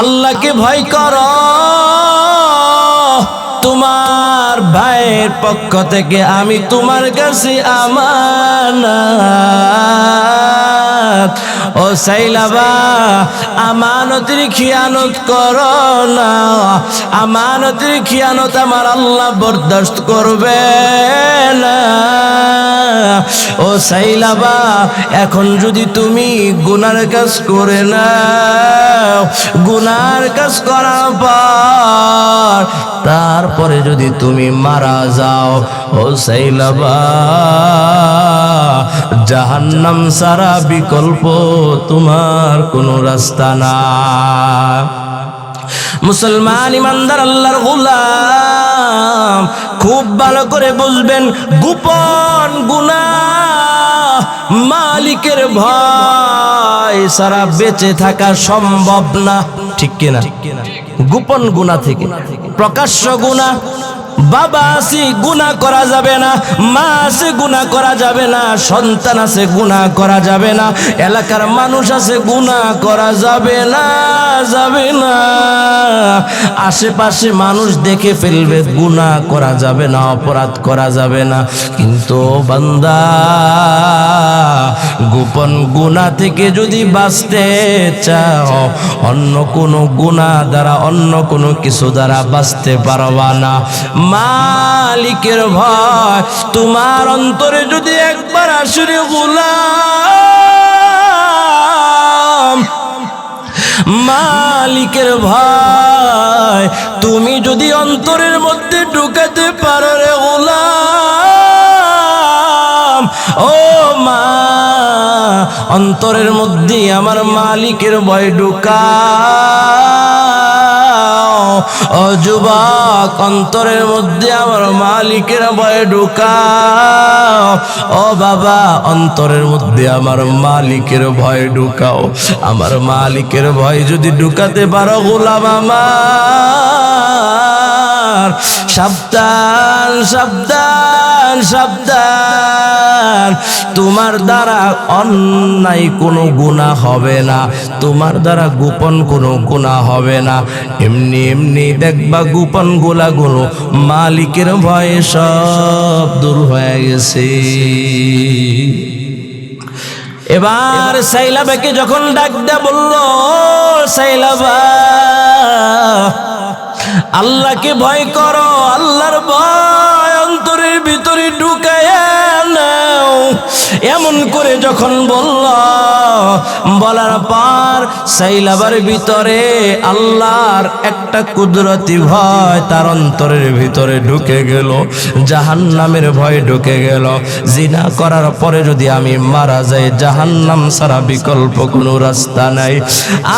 Speaker 1: আল্লাহকে ভয় করো, তোমার ভাইয়ের পক্ষ থেকে আমি তোমার কাছে আমানত। ও সাইলাবা, আমানতের খিয়ানত করো না, আমানতের খিয়ানত আমার আল্লাহ বরদাস্ত করবে না। ও সাইলাবা, এখন যদি তুমি গুনার কাজ করে নাও, গুনার কাজ করার পর তারপরে যদি তুমি মারা যাও, ও সাইলাবা, জাহান্নাম সারা বিকল্প তোমার কোনো রাস্তা না। মুসলমান ইমানদার আল্লাহর গোলাম, খুব ভালো করে বুঝবেন, গোপন গুনাহ মালিকের ভয় সারা বেঁচে থাকা সম্ভব না, ঠিক কিনা? গোপন গুনাহ থেকে প্রকাশ্য গুনাহ বাবা আছে গুনাহ করা যাবে না, মা আছে গুনাহ করা যাবে না, সন্তান আছে গুনাহ করা যাবে না, এলাকার মানুষ আছে গুনাহ করা যাবে না, যাবে না। আশেপাশে মানুষ দেখে ফেলবে, গুনাহ করা যাবে না, অপরাধ করা যাবে না। কিন্তু বান্দা গোপন গুনাহ থেকে যদি বাঁচতে চাও, অন্য কোনো গুনাহ দ্বারা, অন্য কোনো কিছু দ্বারা বাঁচতে পারবা না। মালিকের ভয় তোমার অন্তরে যদি একবার আসরে গোলাম, মালিকের ভয় তুমি যদি অন্তরের মধ্যে ঢুকাতে পারো রে গোলাম, ও মা অন্তরের মধ্যে আমার মালিকের ভয় ঢুকাও, ও যুবক অন্তরের মধ্যে আমার মালিকের ভয় ঢুকাও, ও বাবা অন্তরের মধ্যে আমার মালিকের ভয় ঢুকাও। আমার মালিকের ভয় যদি ঢুকাতে পারো গোলাম আমার, সাবধান সাবধান সাবধান, তোমার দ্বারা অন্যায় কোনো গুনাহ হবে না, তোমার দ্বারা গোপন কোনো গুনাহ হবে না। এমনি এমনি দেখবা গোপন গুনাহগুলো মালিকের ভয়ে সব দূর হয়ে গেছে। এবার সাইলাবাকে যখন ডাক দেয়া বলল, সাইলাবা আল্লাহকে ভয় করো, আল্লাহর ভয় অন্তরের ভিতরে ঢুকায়া নাও, এমন করে যখন বলল, বলার পর সাইলাবার ভিতরে আল্লাহর একটা কুদরতি ভয় তার অন্তরের ভিতরে ঢুকে গেল, জাহান্নামের ভয় ঢুকে গেল। জিনা করার পরে যদি আমি মারা যাই, জাহান্নাম ছাড়া বিকল্প কোনো রাস্তা নাই।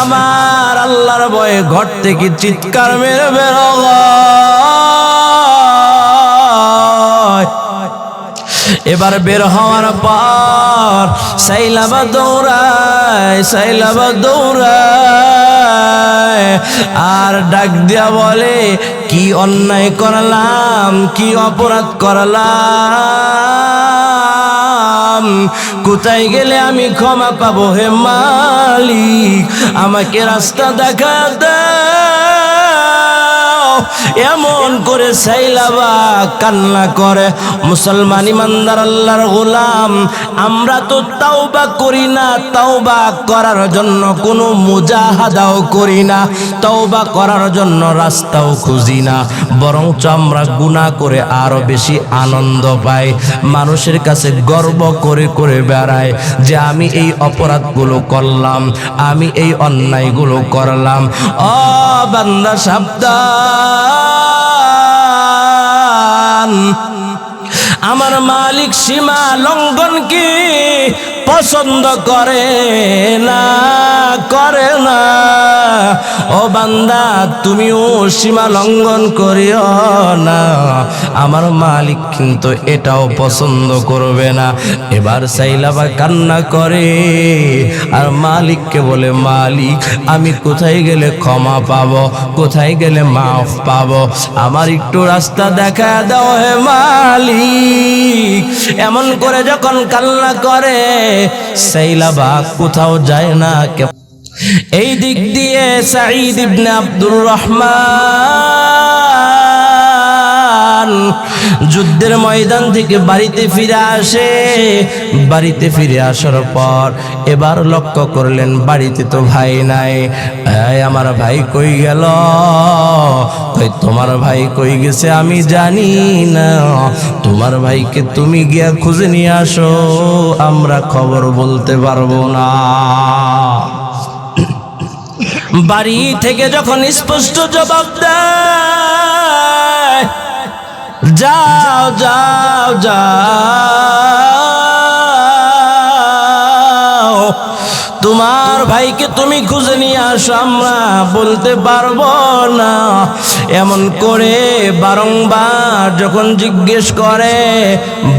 Speaker 1: আমার আল্লাহর ভয়ে ঘর থেকে চিৎকার মেরে বেরো। এবার বের হওয়ার পর সাইলাবা দৌড়ায়, সাইলাবা দৌড়ায় আর ডাক দিয়া বলে, কি অন্যায় করলাম, কি অপরাধ করলাম, কোথায় গেলে আমি ক্ষমা পাবো হে মালিক, আমাকে রাস্তা দেখা দাও। এমন করে সাইলাবা কান্না করে। মুসলমান ইমানদার আল্লাহর গোলাম, আমরা তো তাওবা করি না, তাওবা করার জন্য কোনো মুজাহাদাও করি না, তাওবা করার জন্য রাস্তাও খুঁজি না, বরঞ্চ আমরা গুনাহ করে আরো বেশি আনন্দ পাই, মানুষের কাছে গর্ব করে করে বেড়াই যে আমি এই অপরাধগুলো করলাম, আমি এই অন্যায়গুলো করলাম। ও বান্দা সাবধান, আমার মালিক সীমা লঙ্ঘন কি পছন্দ করে না, করে না। ও বান্দা তুমিও সীমা লঙ্ঘন করিও না, আমার মালিক কিন্তু এটাও পছন্দ করবে না। এবার সাইলাবা কান্না করে আর মালিককে বলে, মালিক আমি কোথায় গেলে ক্ষমা পাবো, কোথায় গেলে মাফ পাবো, আমার একটু রাস্তা দেখা দাও হে মালিক। এমন করে যখন কান্না করে, সাইলাবা কোথাও যায় না। এই দিক দিয়ে সাঈদ ইবনে আব্দুর রহমান যুদ্ধের ময়দান থেকে বাড়িতে ফিরে আসে। বাড়িতে ফিরে আসার পর এবার লক্ষ্য করলেন বাড়িতে তো ভাই নাই। আমার ভাই কই গেল? কই তোমার ভাই কই গেছে আমি জানি না, তোমার ভাইকে তুমি গিয়া খুঁজে নিয়ে আসো, আমরা খবর বলতে পারবো না। বাড়ি থেকে যখন স্পষ্ট জবাব দেয়, যাও যাও যাও, তোমার ভাইকে তুমি খুঁজে নিয়ে আসো, আমরা বলতে পারবো না। এমন করে বারংবার যখন জিজ্ঞেস করে,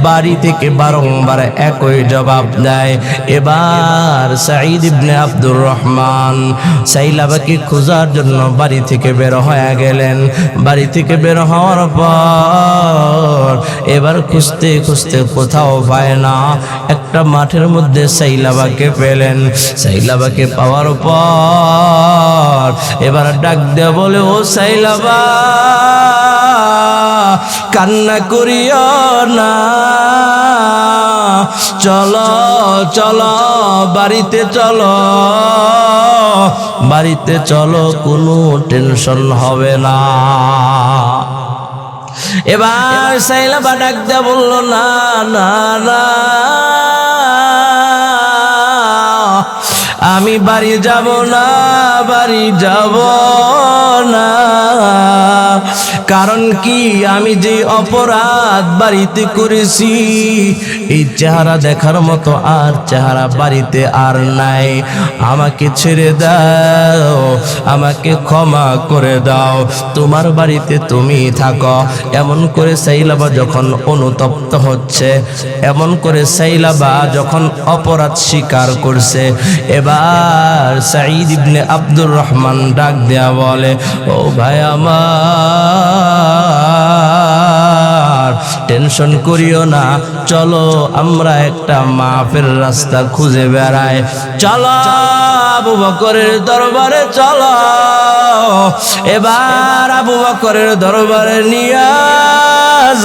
Speaker 1: বাড়ি থেকে বারংবার একই জবাব দেয়। এবার সাঈদ ইবনে আব্দুর রহমান সাইলাবাকে খোঁজার জন্য বাড়ি থেকে বের হয়ে গেলেন। বাড়ি থেকে বের হওয়ার পর এবার খুঁজতে খুঁজতে কোথাও পায় না। একটা মাঠের মধ্যে সাইলাবাকে পেলেন। সাইলাবাকে পাওয়ার পর এবার ডাক দেয়া বলে, ও সাইলাবা, কান্না করিও না, চলো চলো বাড়িতে চলো, বাড়িতে চলো, কোনো টেনশন হবে না। এবার সাইলাবা ডাক দেয়া বলল, না না না, আমি বাড়ি যাব না, বাড়ি যাব না। কারণ কি, আমি যে অপরাধ বাড়িতে করেছি এই চেহারা দেখার মতো আর চেহারা বাড়িতে আর নাই। আমাকে ছেড়ে দাও, আমাকে ক্ষমা করে দাও, তোমার বাড়িতে তুমি থাকো। এমন করে সাইলাবা যখন অনুতপ্ত হচ্ছে, এমন করে সাইলাবা যখন অপরাধ স্বীকার করছে, এবার সাঈদ ইবনে আব্দুর রহমান ডাক দেয়া বলে, ও ভাই আমার, টেনশন করিও না, চলো আমরা একটা মাফের রাস্তা খুঁজে বেড়াই, চলো আবু বকরের দরবারে চলো। এবার আবু বকরের দরবারে নিয়ে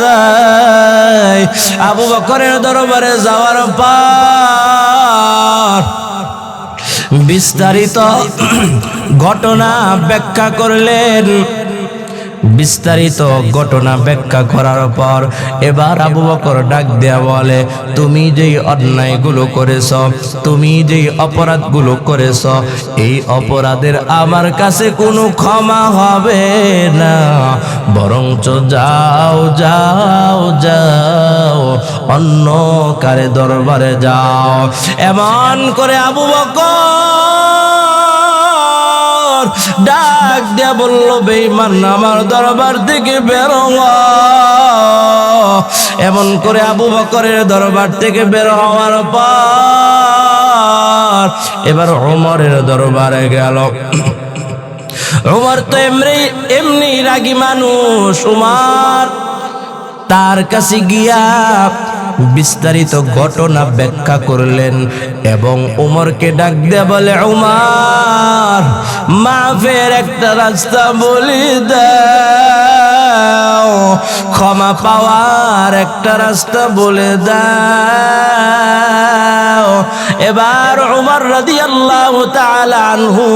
Speaker 1: যায়। আবু বকরের দরবারে যাওয়ার পর বিস্তারিত ঘটনা ব্যাখ্যা করলেন। বিস্তারিত ঘটনা ব্যাখ্যা করার পর এবার আবু বকর ডাক দেয়া বলে, তুমি যেই অন্যায়গুলো করেছ, তুমি যেই অপরাধগুলো করেছ, এই অপরাধের আমার কাছে কোনো ক্ষমা হবে না, বরঞ্চ যাও যাও যাও অন্য কারে দরবারে যাও। এমন করে আবু বকর ডাক দিয়া বলল, বেঈমান আমার দরবার থেকে বের হও। এমন করে আবু বকরের দরবার থেকে বের হওয়ার পর এবার ওমরের দরবারে গেল। ওমর তো এমনি রাগী মানুষ। ওমর তার কাছে গিয়া বিস্তারিত ঘটনা ব্যাখ্যা করলেন এবং ওমরকে ডাক দিয়ে বলে, ওমর, মাফের একটা রাস্তা বলে দাও, ক্ষমা পাওয়ার একটা রাস্তা বলে দাও। এবার ওমর রাদিয়াল্লাহু তাআলা আনহু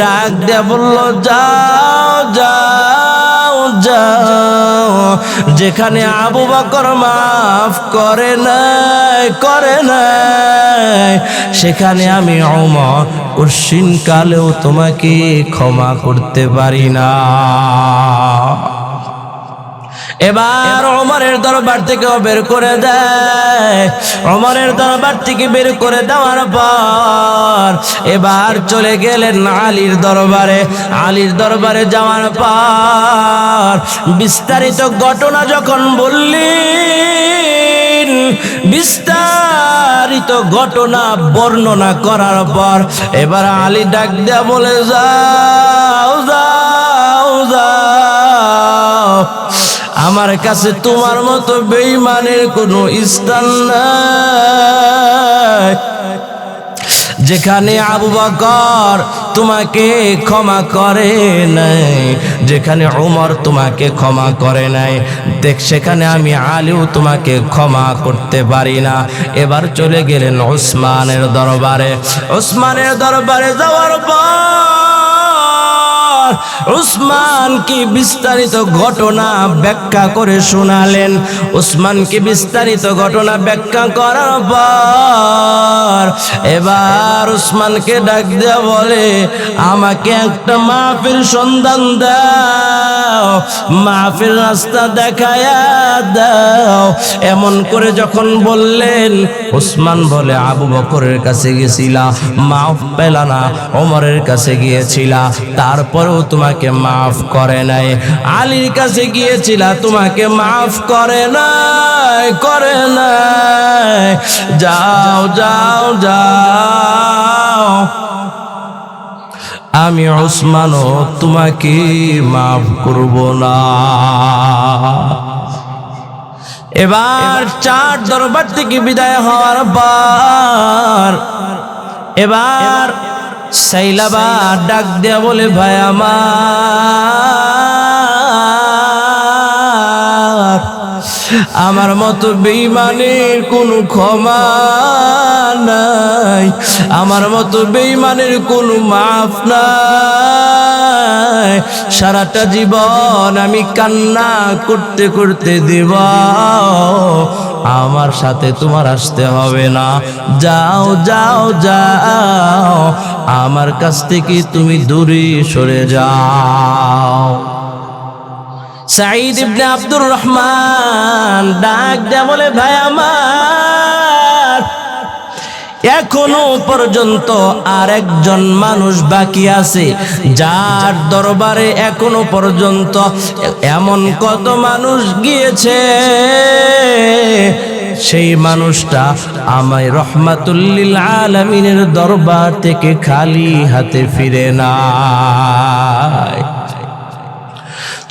Speaker 1: ডাক দিয়ে বলল, যাও যাও যাও, যেখানে আবু বকর মাফ করে নাই সেখানে আমি ওমর কঠিন কালেও তোমাকে ক্ষমা করতে পারি না। এবার ওমরের দরবার থেকে বের করে দেয়। ওমরের দরবার থেকে বের করে দেওয়ার পর এবার চলে গেলেন আলীর দরবারে। আলীর দরবারে যাওয়ার পর বিস্তারিত ঘটনা যখন বললেন, বিস্তারিত ঘটনা বর্ণনা করার পর এবার আলী ডাক দেয়া বলে, যাও যাও যাও, আমার কাছে তোমার মতো বেঈমানের কোনো স্থান নাই। যেখানে আবু বকর তোমাকে ক্ষমা করে নাই, যেখানে ওমর তোমাকে ক্ষমা করে নাই, দেখ সেখানে আমি আলীও তোমাকে ক্ষমা করতে পারি না। এবার চলে গেলেন ওসমানের দরবারে। ওসমানের দরবারে যাওয়ার পর উসমানকে বিস্তারিত ঘটনা ব্যাখ্যা করে শোনালেন। উসমানকে বিস্তারিত ঘটনা ব্যাখ্যা করার পর এবার উসমানকে ডাক দেয়া বলে, আমাকে একটা মাফের সন্ধান দাও, মাফের রাস্তা দেখায়া দাও। এমন করে যখন বললেন, উসমান বলে, আবু বকরের কাছে গেছিলা, মাফ পেলা না, ওমরের কাছে গিয়েছিলা, তারপরেও তোমাকে মাফ করে নাই। আলীর কাছে গিয়েছিলা, তোমাকে মাফ করে নাই, করে নাই। যাও যাও যাও, আমি ওসমানও তোমাকে মাফ করব না। এবার চার দরবার থেকে বিদায় হওয়ার পর এবার সাইলাবা ডাক দেয়া বলে, ভাই আমার মতো বেঈমানের কোনো ক্ষমা নাই, আমার মতো বেঈমানের কোনো মাফ নাই। সারাটা জীবন আমি কান্না করতে করতে দিব, আমার সাথে তোমার আসতে হবে না। যাও যাও যাও, আমার কাছ থেকে তুমি দূরে সরে যাও। সাঈদ ইবনে আব্দুর রহমান ডাক দেয়া বলে, ভাই আমার এখনো পর্যন্ত আর একজন মানুষ বাকি আছে, যার দরবারে এখনো পর্যন্ত এমন কত মানুষ গিয়েছে, সেই মানুষটা আমায় রহমাতুল লিল আলামিনের দরবার থেকে খালি হাতে ফিরে নাই।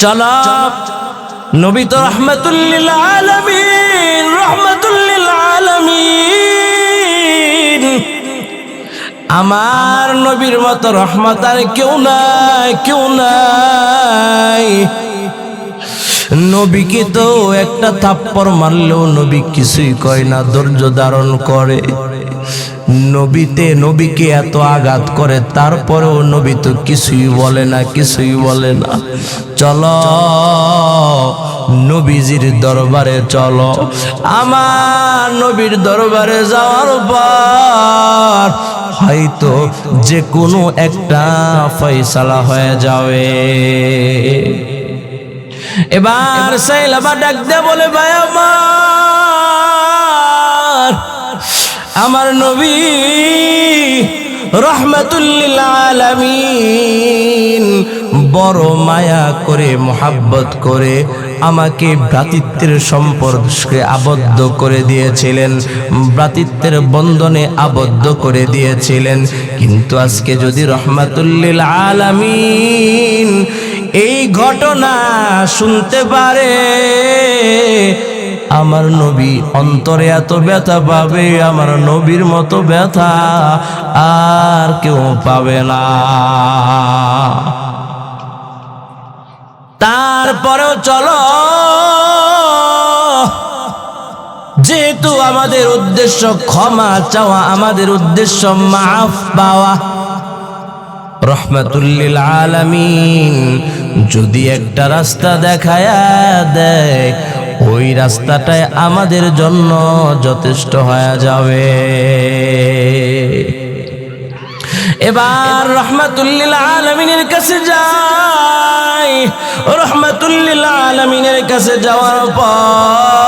Speaker 1: চলো, নবী তো রহমাতুল লিল আলামিন, রহমাতুল লিল আলামিন। আমার নবীর মতো রহমত আর কেউ নাই, কেউ নাই। নবীকে তো একটা থাপ্পড় মারলেও নবী কিছুই কয় না, ধৈর্য ধারণ করে। নবীকে এত আঘাত করে, তারপরেও নবী তো কিছুই বলে না, কিছুই বলে না। চলো নবীজির দরবারে চলো। আমার নবীর দরবারে যাওয়ার পর হয়তো যে কোনো একটা ফয়সালা হয়ে যাবে। এবার সাইলাবা ডাক দে বলে, ভাই আমার নবী রহমাতুল লিল আলামিন বড় মায়া করে, মোহাব্বত করে আমাকে ভ্রাতৃত্বের সম্পর্কে আবদ্ধ করে দিয়েছিলেন, ভ্রাতৃত্বের বন্ধনে আবদ্ধ করে দিয়েছিলেন। কিন্তু আজকে যদি রহমাতুল লিল আলামিন এই ঘটনা শুনতে পারে, আমার নবী অন্তরে এত ব্যথা পাবে, আমার নবীর মতো ব্যথা আর কেউ পাবে না। তারপরেও চলো, যেহেতু আমাদের উদ্দেশ্য ক্ষমা চাওয়া, আমাদের উদ্দেশ্য মাফ পাওয়া, রহমাতুল লিল আলামিন যদি একটা রাস্তা দেখায়া দেয়, ওই রাস্তাটাই আমাদের জন্য যথেষ্ট হয়ে যাবে। এবার রহমাতুল লিল আলামিনের কাছে যাই। রহমাতুল লিল আলামিনের কাছে যাওয়ার পর,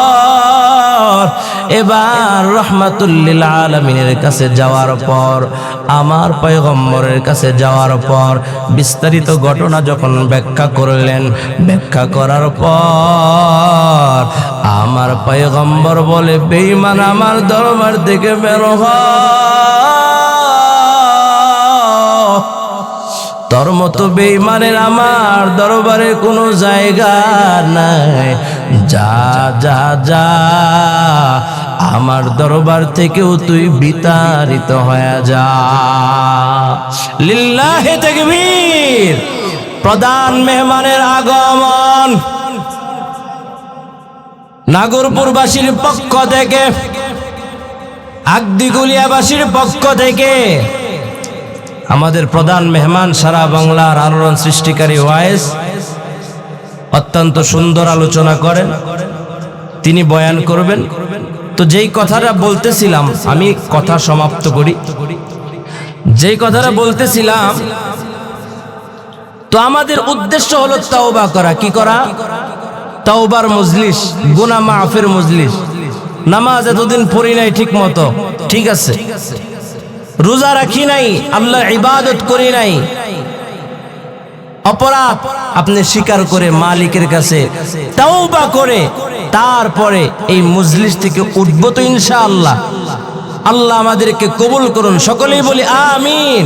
Speaker 1: এবার রহমাতুল লিল আলামিনের কাছে যাওয়ার পর, আমার পয়গম্বরের কাছে যাওয়ার পর বিস্তারিত ঘটনা যখন ব্যাখ্যা করলেন, ব্যাখ্যা করার পর আমার পয়গম্বর বলে, বেঈমান আমার দরবার থেকে বের হ, তোর মতো বেঈমানের আমার দরবারে কোনো জায়গা নাই। যা যা যা, আমার দরবার থেকেও তুই বিতাড়িত হয়ে যা। লিল্লাহি তাকবীর। প্রধান মেহমানের আগমন। নাগরপুরবাসীর পক্ষ থেকে, আগদিগুলিয়াবাসীর পক্ষ থেকে আমাদের প্রধান মেহমান, সারা বাংলার আলোড়ন সৃষ্টিকারী ওয়াইজ, অত্যন্ত সুন্দর আলোচনা করেন, তিনি বয়ান করবেন। তো যেই কথাটা বলতেছিলাম, আমি কথা সমাপ্ত করি। যেই কথাটা বলতেছিলাম, তো আমাদের উদ্দেশ্য হলো তাওবা করা। কি করা? তাওবার মজলিস, গুনাহ মাফের মজলিস। নামাজ এতদিন পড়ি নাই ঠিক মতো, ঠিক আছে, রোজা রাখি নাই, আল্লাহর ইবাদত করি নাই, অপরাধ আপনি স্বীকার করে মালিকের কাছে তাওবা করে তারপরে এই মজলিস থেকে উঠবো তো ইনশাআল্লাহ। আল্লাহ আমাদেরকে কবুল করুন, সকলেই বলি আমিন।